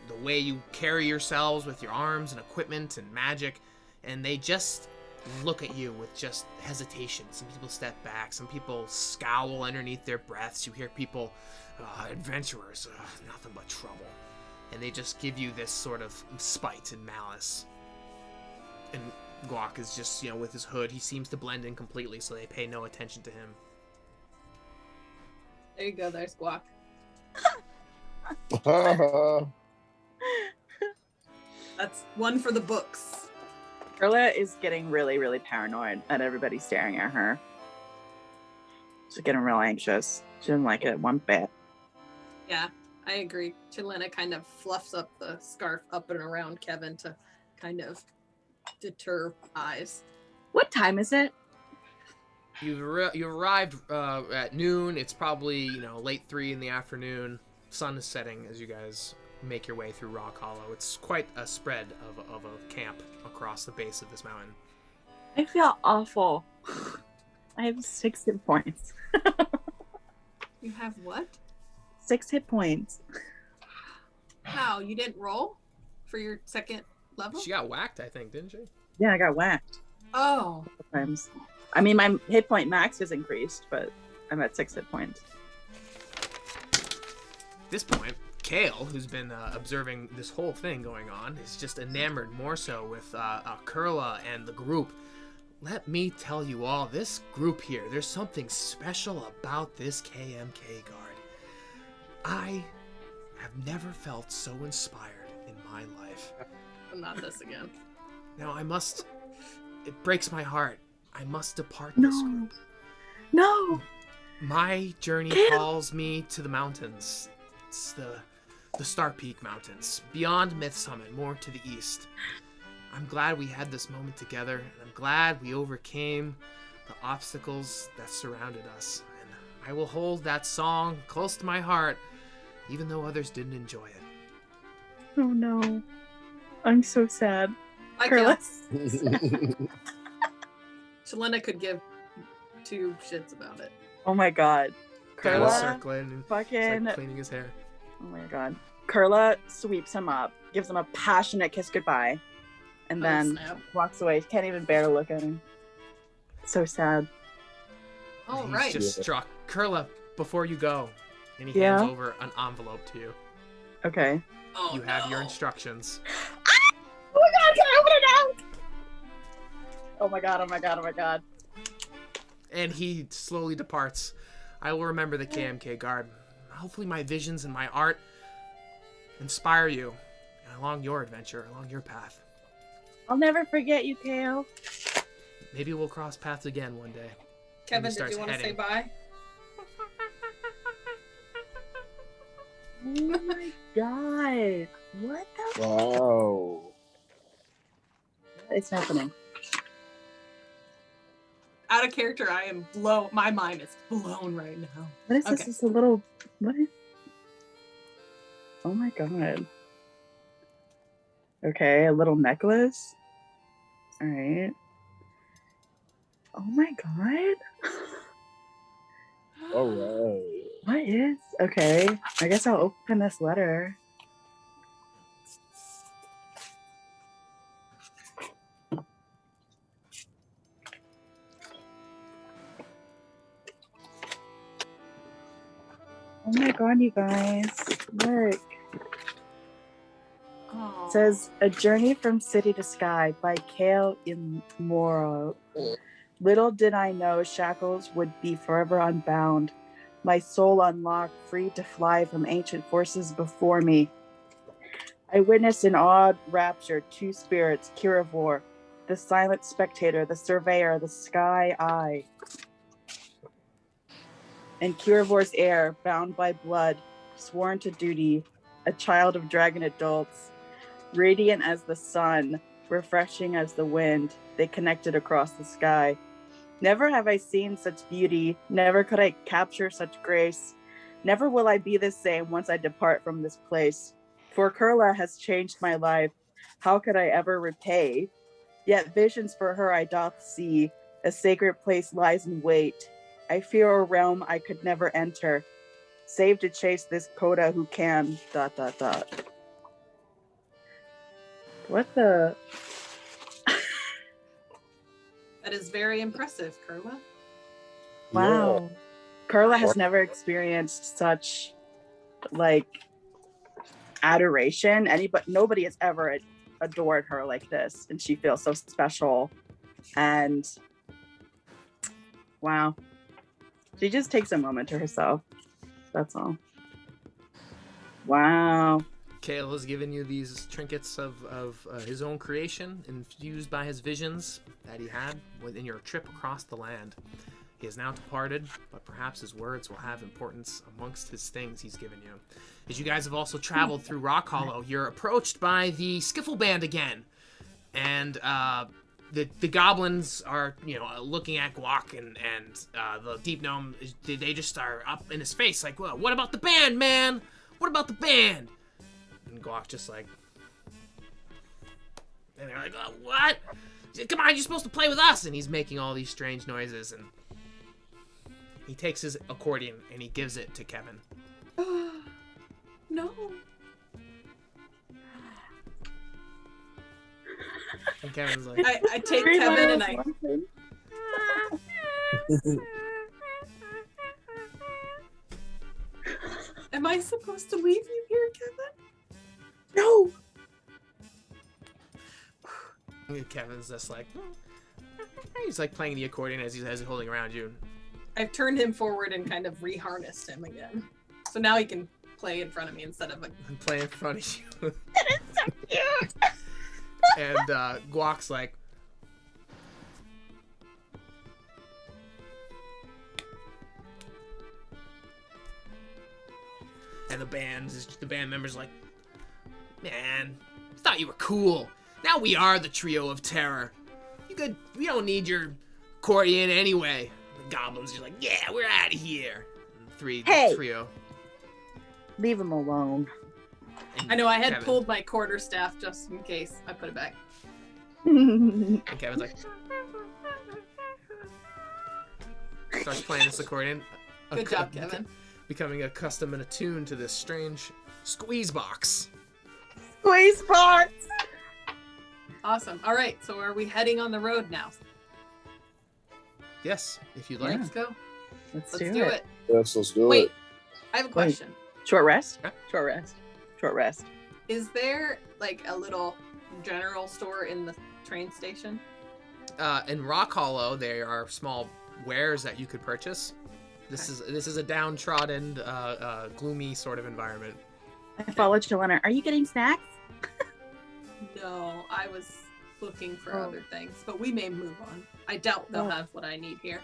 the way you carry yourselves with your arms and equipment and magic. And they just look at you with just hesitation. Some people step back, some people scowl underneath their breaths. You hear people, adventurers, nothing but trouble. And they just give you this sort of spite and malice. And Guac is just, with his hood, he seems to blend in completely, so they pay no attention to him. There you go, there's Guac. That's one for the books. Qiylnna is getting really, really paranoid at everybody staring at her. She's getting real anxious. She doesn't like it one bit. Yeah, I agree. Qiylnna kind of fluffs up the scarf up and around Kevin to kind of deter eyes. What time is it? You arrived at noon. It's probably late 3 in the afternoon. Sun is setting as you guys make your way through Rock Hollow. It's quite a spread of a camp across the base of this mountain. I feel awful. I have 6 hit points. You have what? 6 hit points. How? You didn't roll for your second level? She got whacked, I think, didn't she? Yeah, I got whacked. Oh. Times. I mean, my hit point max is increased, but I'm at 6 hit points. At this point, Kale, who's been observing this whole thing going on, is just enamored more so with Qiylnna and the group. Let me tell you all, this group here, there's something special about this KMK Guard. I have never felt so inspired in my life. Not this again. Now it breaks my heart. I must depart this group. No! My journey calls me to the mountains. It's the Star Peak Mountains, beyond Myth Summit, more to the east. I'm glad we had this moment together, and I'm glad we overcame the obstacles that surrounded us. And I will hold that song close to my heart, even though others didn't enjoy it. Oh no. I'm so sad. Qiylnna could give 2 shits about it. Oh my god. Qiylnna circling and fucking cleaning his hair. Oh my god. Qiylnna sweeps him up, gives him a passionate kiss goodbye, and then walks away. Can't even bear to look at him. So sad. All He's right. just struck. Qiylnna, before you go, and he hands over an envelope to you. Okay. Oh, you have your instructions. Oh my god, can I open it now? Oh my god, oh my god, oh my god. And he slowly departs. I will remember the KMK Guard. Hopefully my visions and my art inspire you along your adventure, along your path. I'll never forget you, Kale. Maybe we'll cross paths again one day. Kevin, did you want to say bye? Oh my god. What the Wow. What is happening? Out of character, I am blown. My mind is blown right now. What is this? Okay. It's a little... What is... Oh my god. Okay, a little necklace. Alright. Oh my god. All right. What is... Okay, I guess I'll open this letter. Oh my god, you guys. Look. Oh. It says, A Journey from City to Sky by Qiylnna. Little did I know shackles would be forever unbound. My soul unlocked, free to fly from ancient forces before me. I witnessed in awed rapture 2 spirits, Kiravor, the silent spectator, the surveyor, the sky eye. And Kiravor's heir, bound by blood, sworn to duty, a child of dragon adults, radiant as the sun, refreshing as the wind, they connected across the sky. Never have I seen such beauty, never could I capture such grace. Never will I be the same once I depart from this place. For Qiylnna has changed my life, how could I ever repay? Yet visions for her I doth see, a sacred place lies in wait. I fear a realm I could never enter, save to chase this Coda who can, ... What the? That is very impressive, Qiylnna. Wow. Qiylnna has never experienced such, like, adoration. Nobody has ever adored her like this, and she feels so special. And wow. She just takes a moment to herself. That's all. Wow. Kale has given you these trinkets of his own creation, infused by his visions that he had within your trip across the land. He has now departed, but perhaps his words will have importance amongst his things he's given you. As you guys have also traveled through Rock Hollow, you're approached by the skiffle band again. And the goblins are, looking at Guac, and the deep gnome, they just are up in his face like, well, what about the band, man? What about the band? And Guac just like, and they're like, oh, what? Come on, you're supposed to play with us. And he's making all these strange noises, and he takes his accordion and he gives it to Kevin. No. And Kevin's like, I take Kevin and I. Am I supposed to leave you here, Kevin? No. And Kevin's just like, he's like playing the accordion as he's holding around you. I've turned him forward and kind of reharnessed him again. So now he can play in front of me instead of like play in front of you. That is so cute. And Guac's like, and the band members like, man, I thought you were cool. Now we are the trio of terror. We don't need your accordion anyway. The goblins are like, yeah, we're out of here. And the trio. Leave him alone. I know I had pulled my quarterstaff just in case. I put it back. And Kevin's like, starts playing this accordion. Good job, Kevin. Becoming accustomed and attuned to this strange squeeze box. Squeeze box! Awesome. All right, so are we heading on the road now? Yes, if you'd like. Let's go. Let's do do it. Yes, let's do Wait, it. I have a question. Short rest? Yeah. Short rest. Short rest. Is there like a little general store in the train station? In Rock Hollow, there are small wares that you could purchase. This is a downtrodden, gloomy sort of environment. I followed Qiylnna. Are you getting snacks? No, I was looking for other things, but we may move on. I doubt they'll have what I need here.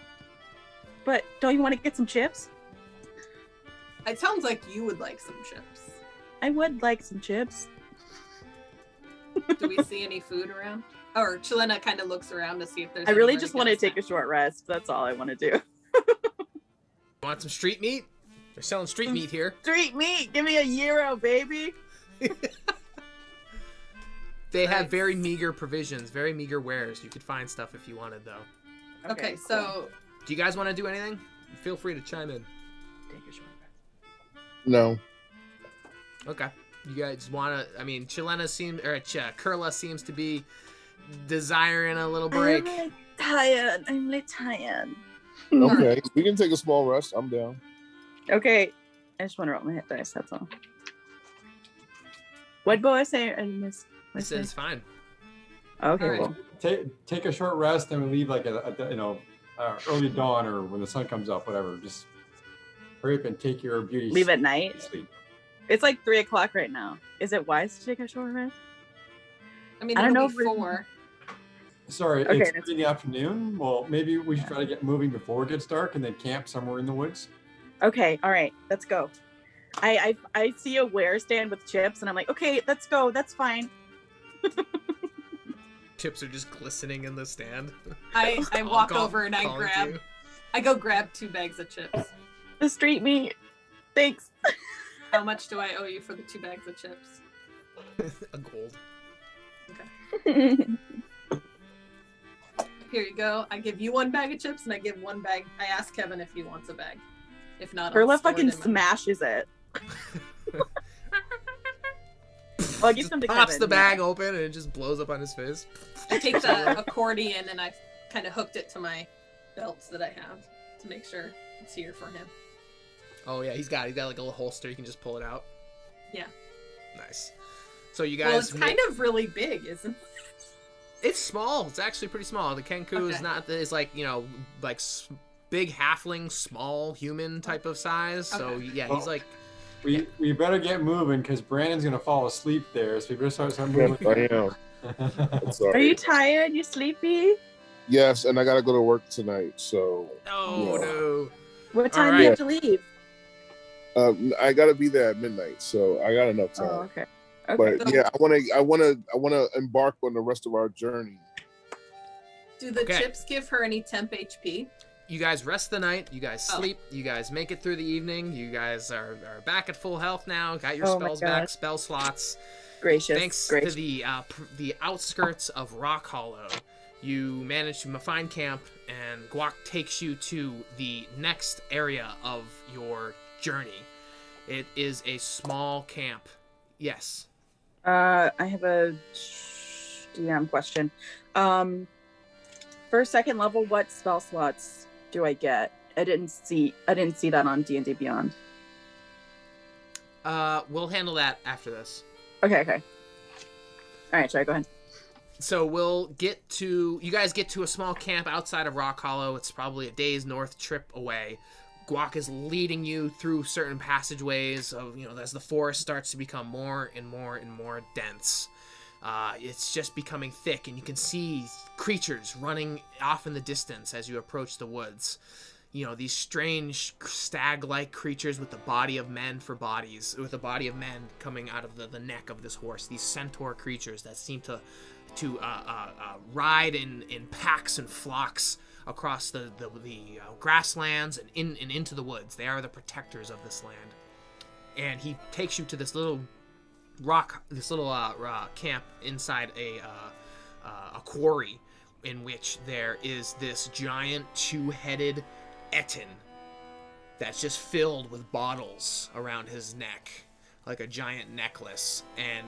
But don't you want to get some chips? It sounds like you would like some chips. I would like some chips. Do we see any food around? Or Qiylnna kind of looks around to see if there's. I really just want to take a short rest. That's all I want to do. Want some street meat? They're selling street meat here. Street meat! Give me €1, baby! They have very meager provisions, very meager wares. You could find stuff if you wanted, though. Okay, so... Do you guys want to do anything? Feel free to chime in. Take a short rest. No. Okay. You guys want to... I mean, Qiylnna Qiylnna seems to be desiring a little break. I'm tired. I'm really tired. Okay, we can take a small rest. I'm down. Okay, I just want to roll my hit dice. That's all. What'd Boyce say? I missed. He said it's fine. Okay, All well. Take a short rest and we leave like early dawn or when the sun comes up, whatever. Just hurry up and take your beauty. Leave at night. Sleep. It's like 3:00 right now. Is it wise to take a short rest? I mean, I don't it'll know be if 4. Sorry, Okay, it's that's- in the afternoon. Well, maybe we should try to get moving before it gets dark and then camp somewhere in the woods. Okay, all right, let's go. I see a wear stand with chips, and I'm like, okay, let's go. That's fine. Chips are just glistening in the stand. I walk Call- over and I calling to grab. you. I go grab 2 bags of chips. The street meat. Thanks. How much do I owe you for the 2 bags of chips? A gold. Here you go. I give you 1 bag of chips, and I give 1 bag. I ask Kevin if he wants a bag. If not, I'll Perla store it fucking in my- smashes it. Well, I give some to Pops Kevin. the bag open and it just blows up on his face. I take the accordion and I kind of hooked it to my belts that I have to make sure it's here for him. Oh yeah, he's got like a little holster. You can just pull it out. Yeah. Nice. So you guys. Well, it's kind of really big, isn't it? It's small. It's actually pretty small. The Kenku is Okay. not. It's like like big halfling, small human type of size. So Okay. yeah, Well, he's like. We better get moving because Brandon's gonna fall asleep there. So we better start Yes, moving. I am. I'm sorry. Are you tired? You sleepy? Yes, and I gotta go to work tonight, so Oh Yeah. no. What time do right. you have to leave? I gotta be there at midnight, so I got enough time. Oh, okay. Okay. But yeah, I wanna embark on the rest of our journey. Do the Okay. chips give her any temp HP? You guys rest the night. You guys Oh. sleep. You guys make it through the evening. You guys are back at full health now. Got your Oh my spells back, God. spell slots. Gracious. Thanks Gracious. to the outskirts of Rock Hollow, you manage to find camp, and Guac takes you to the next area of your journey. It is a small camp. Yes. I have a DM question. For second level, what spell slots do I get? I didn't see that on D&D Beyond. We'll handle that after this. Okay. All right, sorry, go ahead. So you guys get to a small camp outside of Rock Hollow. It's probably a day's north trip away. Guac is leading you through certain passageways of, as the forest starts to become more and more and more dense. It's just becoming thick, and you can see creatures running off in the distance as you approach the woods. These strange stag-like creatures with the body of men for bodies, with the body of men coming out of the neck of this horse. These centaur creatures that seem to ride in packs and flocks across the grasslands and into the woods. They are the protectors of this land. And he takes you to this little camp inside a quarry, in which there is this giant 2-headed Etin that's just filled with bottles around his neck, like a giant necklace, and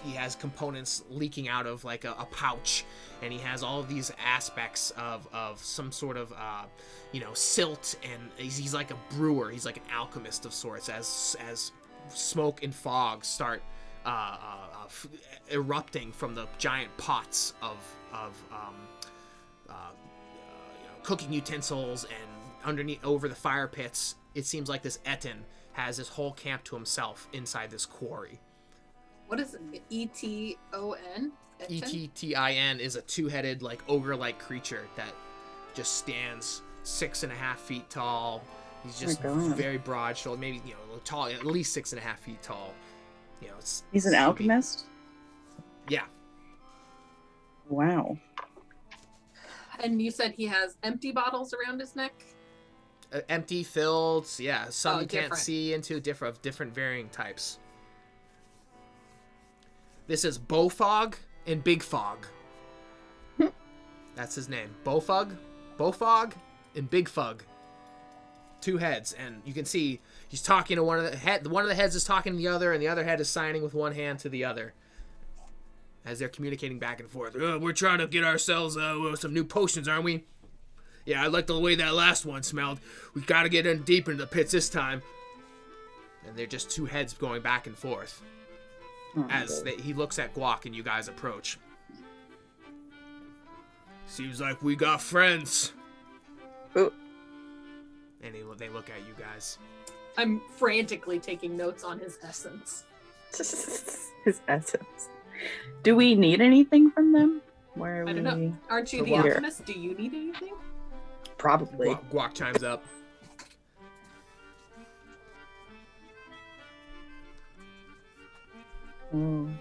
he has components leaking out of like a pouch, and he has all of these aspects of some sort of silt, and he's like a brewer. He's like an alchemist of sorts. As smoke and fog start erupting from the giant pots of cooking utensils and underneath over the fire pits, it seems like this Etin has this whole camp to himself inside this quarry. What is it? E-T-O-N? Etin is a 2-headed, like ogre-like creature that just stands 6.5 feet tall. He's just God. very broad-shouldered, maybe tall, at least 6.5 feet tall. He's an alchemist? Yeah. Wow. And you said he has empty bottles around his neck? Empty, filled, yeah. Some you can't different. see into, different varying types. This is Bofog and Big Fog. That's his name. Bofog, and Big Fug. 2 heads, and you can see he's talking to one of the heads is talking to the other, and the other head is signing with one hand to the other as they're communicating back and forth. We're trying to get ourselves some new potions, aren't we? Yeah, I like the way that last one smelled. We got to get in deep into the pits this time. And they're just two heads going back and forth as he looks at Guac and you guys approach. Seems like we got friends. Ooh. And they look at you guys. I'm frantically taking notes on his essence. His essence. Do we need anything from them? Where are I don't we? know. Aren't you the Here. alchemist? Do you need anything? Probably. Guac chimes up. Mm.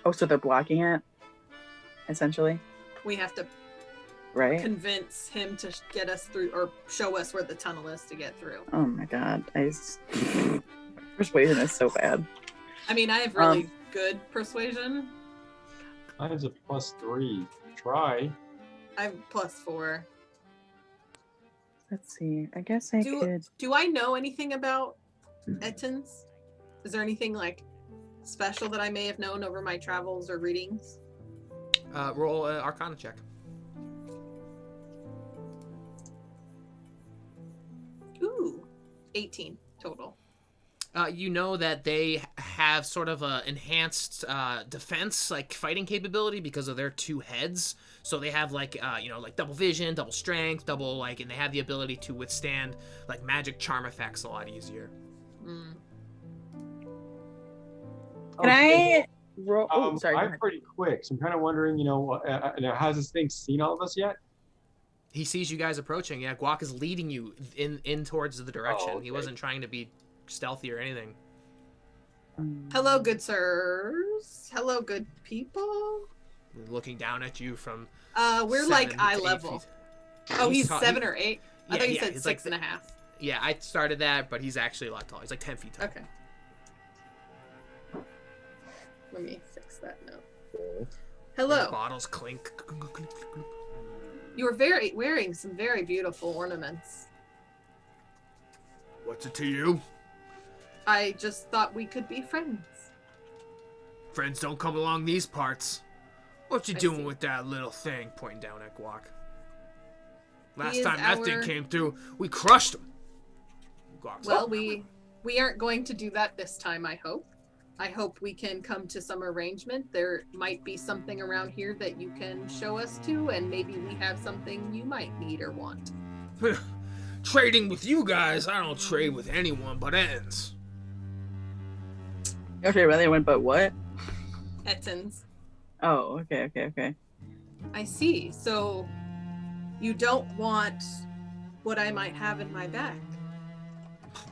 Oh, so they're blocking it, essentially? We have to Right? convince him to get us through, or show us where the tunnel is to get through. Oh my god. Persuasion is so bad. I mean, I have really good persuasion. Mine's a +3. Try. I have +4. Let's see. I guess I could. Do I know anything about Ettins? Is there anything like special that I may have known over my travels or readings? Roll an Arcana check. Ooh, 18 total. You know that they have sort of a enhanced defense, like fighting capability, because of their two heads. So they have like like double vision, double strength, double and they have the ability to withstand like magic charm effects a lot easier. Mm. Can I roll? Oh, sorry. I'm pretty quick, so I'm kind of wondering, has this thing seen all of us yet? He sees you guys approaching. Yeah, Guac is leading you in towards the direction. Oh, okay. He wasn't trying to be stealthy or anything. Hello, good sirs. Hello, good people. Looking down at you from. We're 7 like to eye 8 level. feet. Oh, he's 7 or 8. I thought you yeah, said he's 6.5. Yeah, I started that, but he's actually a lot taller. He's like 10 feet tall. Okay. Let me fix that note. Hello. Bottles clink. You are wearing some very beautiful ornaments. What's it to you? I just thought we could be friends. Friends don't come along these parts. What you doing with that little thing? Pointing down at Guac. Last time that thing came through, we crushed him. Guac's well, we aren't going to do that this time, I hope. I hope we can come to some arrangement. There might be something around here that you can show us to, and maybe we have something you might need or want. Trading with you guys, I don't trade with anyone but ends. You don't trade with anyone but what? Ettins. Oh, okay. I see. So you don't want what I might have in my bag?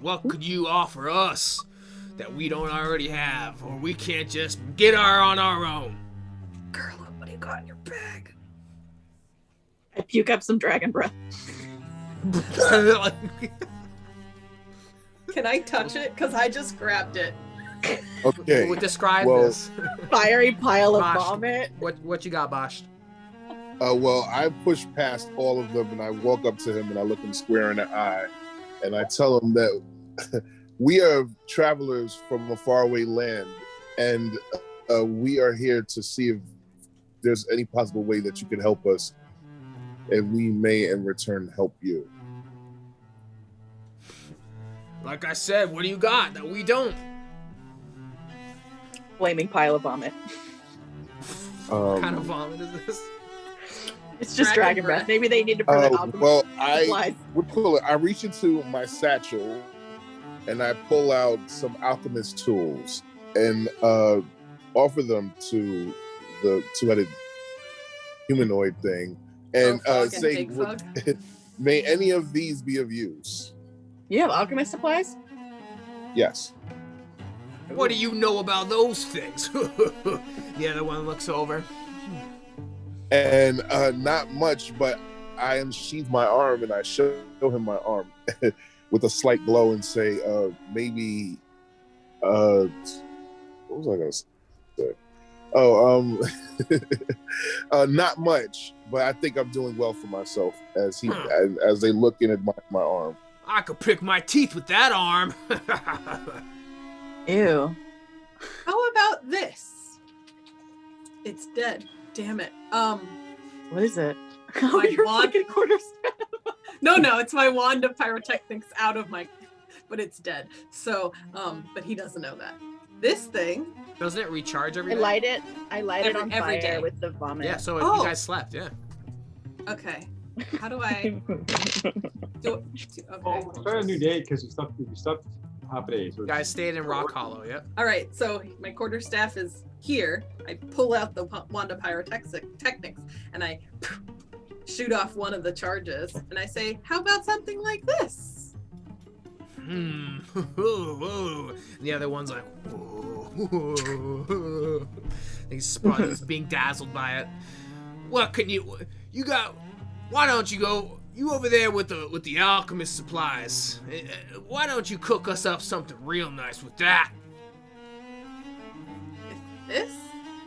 What could you offer us that we don't already have, or we can't just get on our own? Girl, what do you got in your bag? I puke up some dragon breath. Can I touch it? Because I just grabbed it. Okay. We'll describe this. Fiery pile of Bosh, vomit. What you got, Bosh? Well, I push past all of them and I walk up to him and I look him square in the eye and I tell him that we are travelers from a faraway land and we are here to see if there's any possible way that you can help us, and we may in return help you. Like I said, what do you got that we don't? Flaming pile of vomit. What kind of vomit is this? It's just dragon breath. Maybe they need to prevent alchemy. Well, I would pull it. I reach into my satchel and I pull out some alchemist tools and offer them to the two-headed humanoid thing and say, may any of these be of use? You have alchemist supplies? Yes. What do you know about those things? The other one looks over. And not much, but I unsheath my arm and I show him my arm with a slight glow and say, maybe, what was I gonna say? Not much, but I think I'm doing well for myself as they look in at my arm. I could pick my teeth with that arm. Ew. How about this? It's dead. Damn it. What is it? My Your wand. fucking quarterstaff. No, it's my wand of pyrotechnics out of my, but it's dead. So, but he doesn't know that. This thing. Doesn't it recharge every I day? light it. I light it on every fire day. with the vomit. Yeah, so Oh. you guys slept, yeah. Okay. How do I do? Okay. Start a new day because we slept half a day. So You guys stayed in Rock Hollow, yep. All right. So my quarterstaff is here. I pull out the wand of pyrotechnics and I shoot off one of the charges, and I say, "How about something like this?" Whoa. And the other one's like, whoa. He's being dazzled by it. What can you got? Why don't you go? You over there with the alchemist supplies? Why don't you cook us up something real nice with that? This?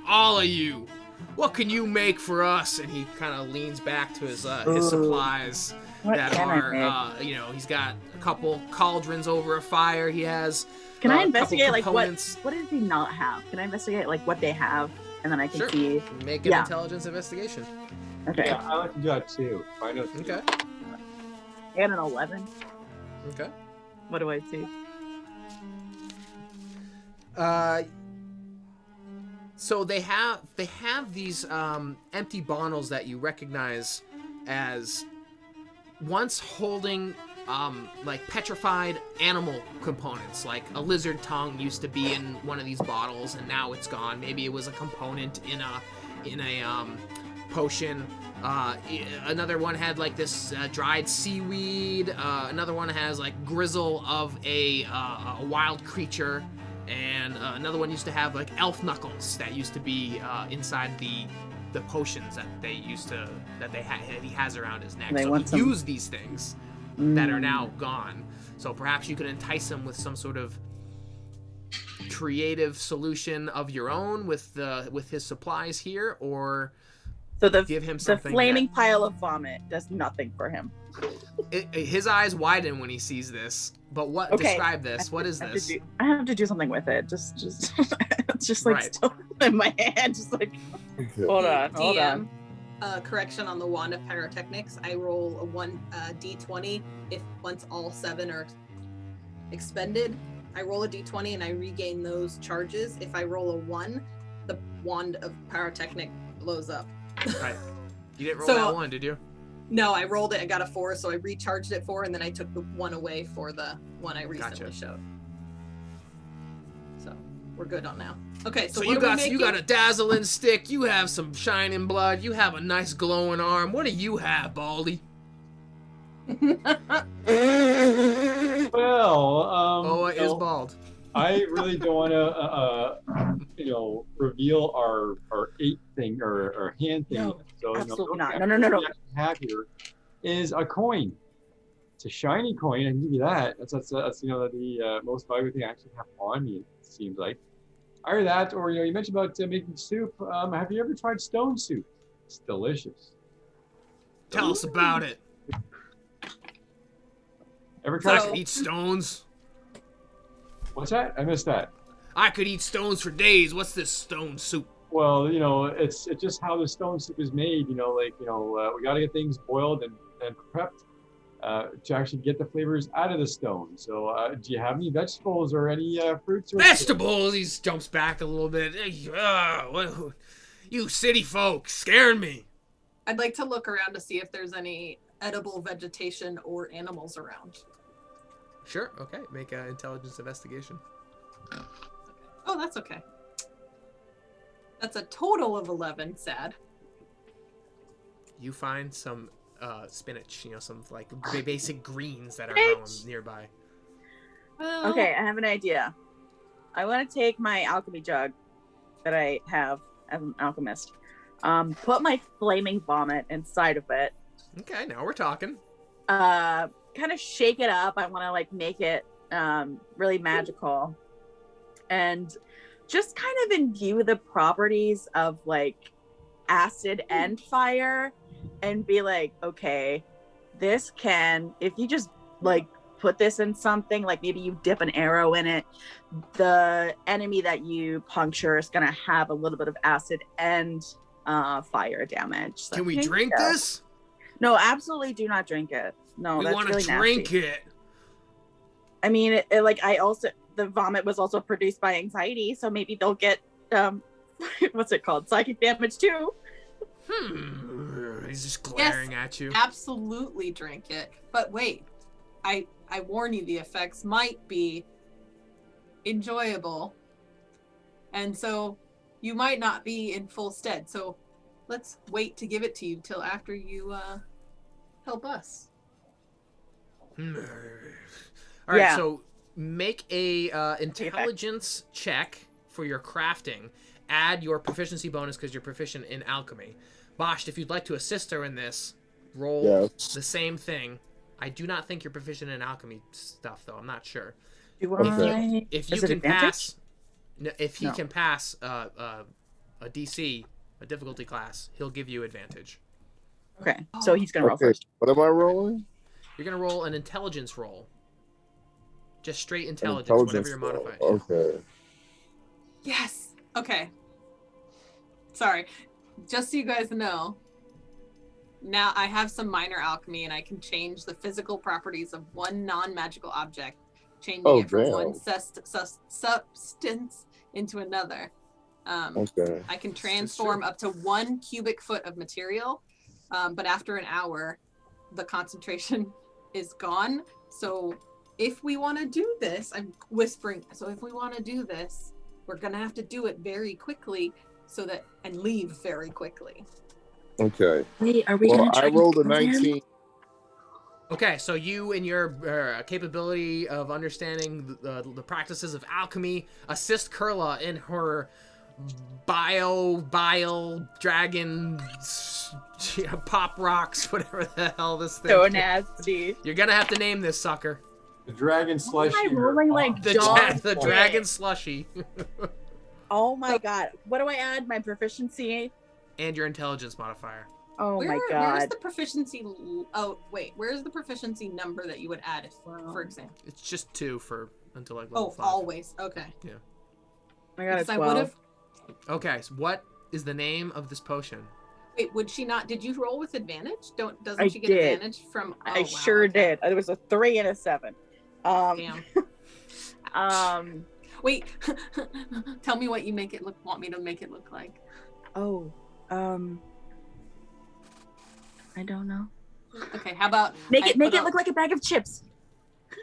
All of you. What can you make for us? And he kind of leans back to his supplies What that can I are, he's got a couple cauldrons over a fire. He has. Can I couple investigate like components. what does he not have? Can I investigate like what they have, and then I can Sure. see? Make an Yeah. intelligence investigation. Okay, yeah, I like to do that too. Find out. Okay. I got an 11. Okay. What do I see? So they have these empty bottles that you recognize as once holding like petrified animal components. Like a lizard tongue used to be in one of these bottles, and now it's gone. Maybe it was a component in a potion. Another one had like this dried seaweed. Another one has like grizzle of a wild creature. And another one used to have like elf knuckles that used to be inside the potions that he has around his neck. They So want he some- used these things that are now gone. So perhaps you could entice him with some sort of creative solution of your own with his supplies here, or So the give him the something. flaming pile of vomit does nothing for him. His eyes widen when he sees this. But what? Okay. Describe this. What is this? I have to do something with it. Just it's just like Right. still in my hand. Just like hold on. DM, correction on the wand of pyrotechnics. I roll a d20 if once all 7 are expended. I roll a d20 and I regain those charges. If I roll a 1, the wand of pyrotechnic blows up. Right. You didn't roll So- that one, did you? No, I rolled it. I got a 4, so I recharged it 4, and then I took the 1 away for the one I recently Gotcha. showed. So we're good on now. Okay, so, So what you are we got making? a dazzling stick. You have some shining blood. You have a nice glowing arm. What do you have, Baldy? Well, It is bald. I really don't want to, reveal our 8 thing or our hand thing. No, so absolutely what not. we No. actually have here is a coin. It's a shiny coin. I can give you that. That's the most valuable thing I actually have on me. It seems like. Either that, or you mentioned about making soup. Have you ever tried stone soup? It's delicious. Tell us about it. Ever I tried? could eat stones. What's that? I missed that. I could eat stones for days. What's this stone soup? Well, it's just how the stone soup is made. We got to get things boiled and prepped to actually get the flavors out of the stone. So, do you have any vegetables or any fruits? Or Vegetables. He jumps back a little bit. You city folk scaring me. I'd like to look around to see if there's any edible vegetation or animals around. Sure. Okay. Make an intelligence investigation. Oh, that's okay. That's a total of 11. Sad. You find some spinach. Some like basic greens that are growing nearby. Well, Okay, I have an idea. I want to take my alchemy jug that I have as an alchemist. Put my flaming vomit inside of it. Okay. Now we're talking. Kind of shake it up. I want to like make it really magical, and just kind of imbue the properties of like acid and fire, and be like, okay, this can, if you just like put this in something, like maybe you dip an arrow in it, the enemy that you puncture is gonna have a little bit of acid and fire damage. So Can we here you drink go. this? No, absolutely do not drink it. No, We that's want to really drink nasty. it. I mean, the vomit was also produced by anxiety, so maybe they'll get what's it called? Psychic damage too. He's just glaring at you. Absolutely drink it. But wait, I warn you, the effects might be enjoyable. And so you might not be in full stead. So let's wait to give it to you till after you help us. All right, Yeah. so make a intelligence check for your crafting. Add your proficiency bonus because you're proficient in alchemy. Bhäst, if you'd like to assist her in this, roll the same thing. I do not think you're proficient in alchemy stuff, though. I'm not sure. If you can pass, if he can pass a DC, a difficulty class, he'll give you advantage. Okay, so he's gonna roll first. What am I rolling? You're gonna roll an intelligence roll. Just straight intelligence, whatever your modifier. Okay. Yes. Okay. Sorry. Just so you guys know, now I have some minor alchemy and I can change the physical properties of one non-magical object, changing it from one substance into another. I can transform up to 1 cubic foot of material, but after an hour, the concentration is gone. So if we want to do this, I'm whispering, so if we want to do this, we're going to have to do it very quickly and leave very quickly. Okay. Wait, are we gonna try I rolled a to kill 19. him? Okay, so you and your capability of understanding the practices of alchemy assist Qiylnna in her bile dragon pop rocks, whatever the hell this thing So is. nasty. You're gonna have to name this sucker. The dragon slushy. Am I rolling like the dragon slushy. Oh my god. What do I add? My proficiency? And your intelligence modifier. Oh my god. Where's the proficiency? Oh, wait. Where's the proficiency number that you would add, for example? It's just 2 until like level 5. Always. Okay. Yeah. I got a 12. I would have. Okay, so what is the name of this potion? Wait, would she not? Did you roll with advantage? Doesn't I she get did. advantage from? Oh, I sure did. It was a 3 and a 7. Damn. Wait. Tell me what you want me to make it look like. Oh. I don't know. Okay, how about make it look like a bag of chips.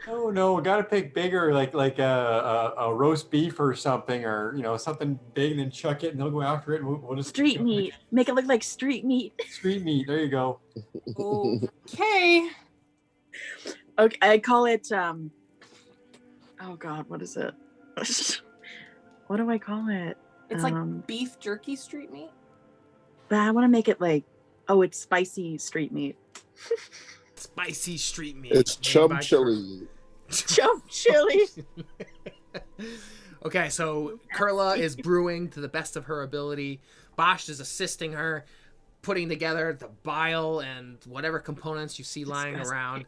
Oh no, we gotta pick bigger, like a roast beef or something, or something big, and then chuck it, and they'll go after it. And we'll just street meat. Make it look like street meat. Street meat. There you go. Okay. Okay, I call it. Oh God, what is it? What do I call it? It's like beef jerky street meat. But I want to make it like, it's spicy street meat. Spicy street meat. It's chum chili. Chum chili. Okay, so Qiylnna is brewing to the best of her ability. Bhäst is assisting her, putting together the bile and whatever components you see lying around.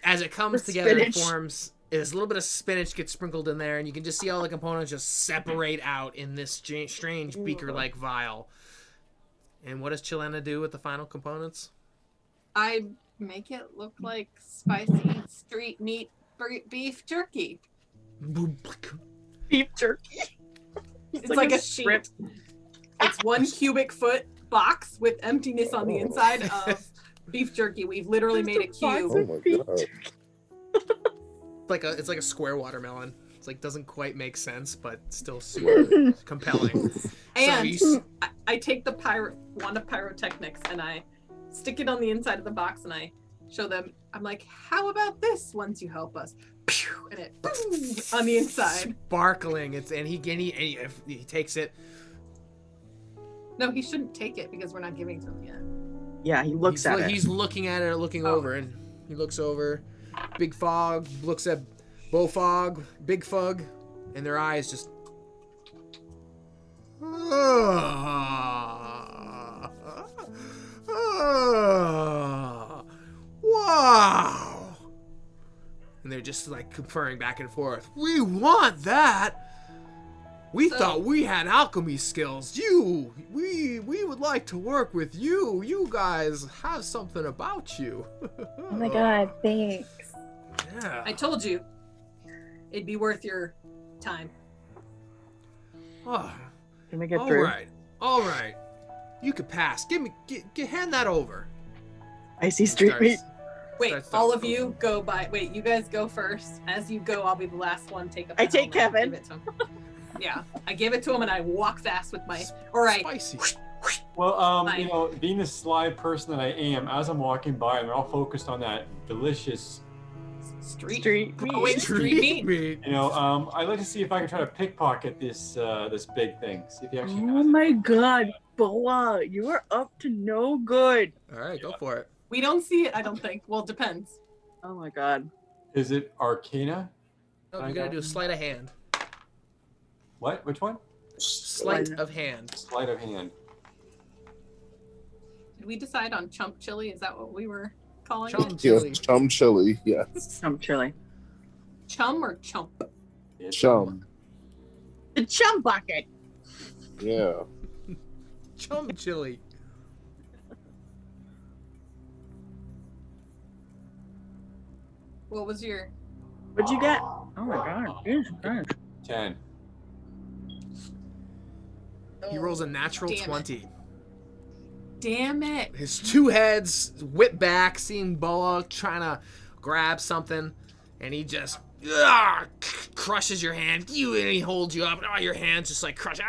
As it comes together and forms, a little bit of spinach gets sprinkled in there, and you can just see all the components just separate out in this strange beaker-like vial. And what does Qiylnna do with the final components? I make it look like spicy street meat beef jerky. Beef jerky. It's like a sheet. It's 1 cubic foot box with emptiness on the inside of beef jerky. We've literally made a cube. Oh my god. It's like a square watermelon. It's like doesn't quite make sense, but still super compelling. And I take the wand of pyrotechnics and I stick it on the inside of the box and I show them. I'm like, how about this? Once you help us, and it boom, on the inside, sparkling. He takes it. No, he shouldn't take it because we're not giving it to him yet. Yeah, he looks at it. He's looking at it, looking over, and he looks over. Big Fog looks at Bofog, Big Fug, and their eyes just. Wow! And they're just like conferring back and forth. We want that! We thought we had alchemy skills. We would like to work with you. You guys have something about you. Oh my god, thanks. Yeah. I told you, it'd be worth your time. Oh, Can we get through? All right. You could pass. Hand that over. I see street meat. Wait, all of you go by. Wait, you guys go first. As you go, I'll be the last one. I take Kevin. Give it to him. Yeah, I give it to him and I walk fast with my. Spicy. Well, you know, being the sly person that I am, as I'm walking by, and they're all focused on that delicious street meat. Oh, wait, street meat. You know, I'd like to see if I can try to pickpocket this this big thing. See if he actually Oh has my god, Boa, you are up to no good. All right, go for it. We don't see it, I don't think. Well, it depends. Oh my god. Is it Arcana? No, you gotta do a sleight of hand. What? Which one? Sleight of hand. Sleight of hand. Did we decide on chump chili? Is that what we were calling Chum it? chili. Yeah, chum chili. Yes. Chum chili. Chum or chump? Chum. The chum bucket. Yeah. Chum chili. What was your? What'd you get? Oh my god. Jesus Christ. 10. He rolls a natural Damn it. 20. Damn it! His two heads whip back, seeing Boa trying to grab something, and he just crushes your hand. And he holds you up, and your hands just like crush.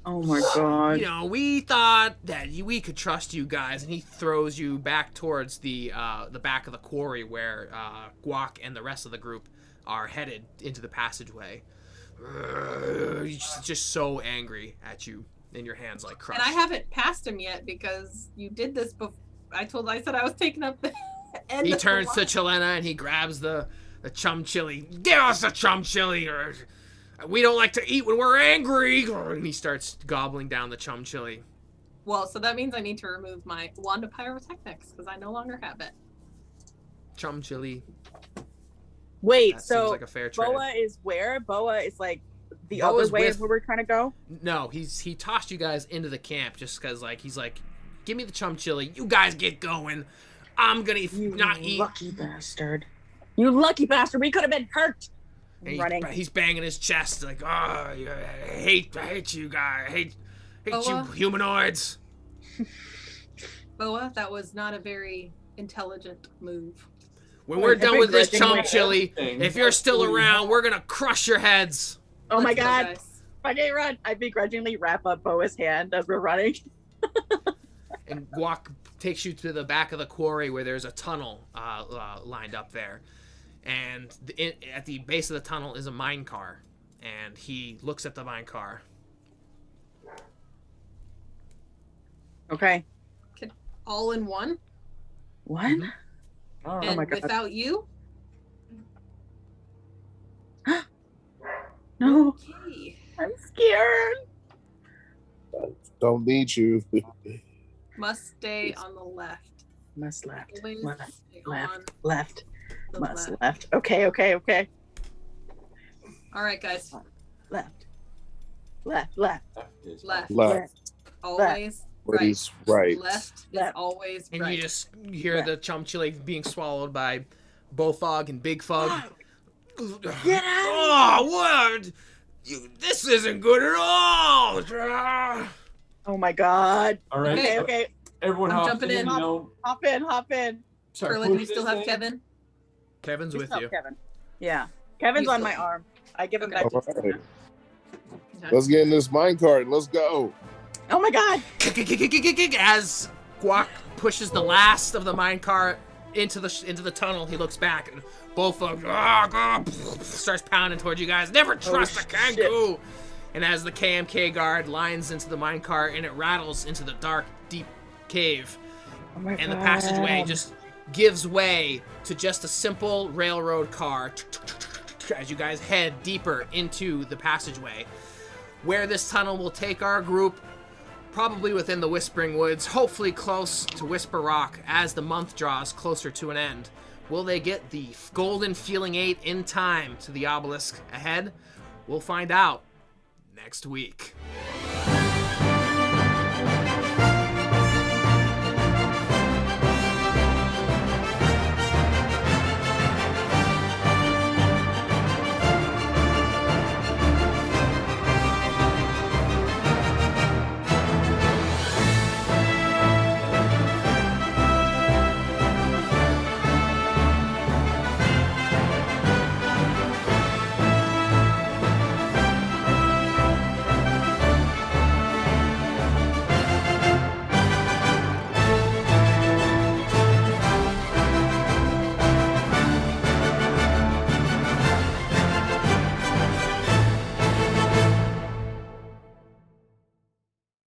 Oh my god. You know, we thought that we could trust you guys, and he throws you back towards the back of the quarry where Guac and the rest of the group are headed into the passageway. He's just so angry at you, and your hands like crushed. And I haven't passed him yet because you did this before. I said I was taking up the end. He of turns the to Qiylnna and he grabs the chum chili. Give us the chum chili, or we don't like to eat when we're angry. And he starts gobbling down the chum chili. Well, so that means I need to remove my wand of pyrotechnics because I no longer have it. Chum chili. Wait, That so seems like a fair trade. Boa is where? Boa is like the Boa's other way with- of where we're trying to go? No, he tossed you guys into the camp just because he's like, give me the chum chili. You guys get going. I'm gonna not eat. Lucky bastard. You lucky bastard. We could have been hurt. And Running. he's banging his chest like, oh, I hate you guys. I hate you Boa? humanoids. Boa, that was not a very intelligent move. When we're done with this chum begrudgingly- chili, if you're still around, we're gonna crush your heads. Oh my Let's go, god. guys. Okay, run. I begrudgingly wrap up Boa's hand as we're running. And Guac takes you to the back of the quarry where there's a tunnel lined up there. And at the base of the tunnel is a mine car. And he looks at the mine car. Okay. All in one? What? Mhm. Oh, And my God. without you? No. Okay. I'm scared. Don't need you. Must stay on the left. Must left. Always Left. stay Left. on Left. the Must left. left. Okay, okay, okay. All right, guys. Left. Left. Left. Left. Left. Always Always right. Left is Left. always And right. you just hear Yeah. the chum chili being swallowed by Bofog and Big Fug. Get out! Oh, what? This isn't good at all. Oh my god. All right. Okay, okay. Everyone I'm hop jumping in. You know, Hop in, hop in. sorry, Curlin, who we is still this have thing? Kevin. Kevin's We with still you. have Kevin. Yeah. Kevin's You on still- my arm. I give him Okay. back to All right. Okay. Let's get in this minecart and let's go. Oh my god. As Guac pushes the last of the minecart into the tunnel, he looks back and Bofog starts pounding towards you guys. Never trust a kangaroo. And as the KMK Guard lines into the minecart and it rattles into the dark, deep cave, Oh my and the god. passageway just gives way to just a simple railroad car as you guys head deeper into the passageway. Where this tunnel will take our group, probably within the Whispering Woods, hopefully close to Whisper Rock as the month draws closer to an end. Will they get the golden feeling 8 in time to the obelisk ahead? We'll find out next week.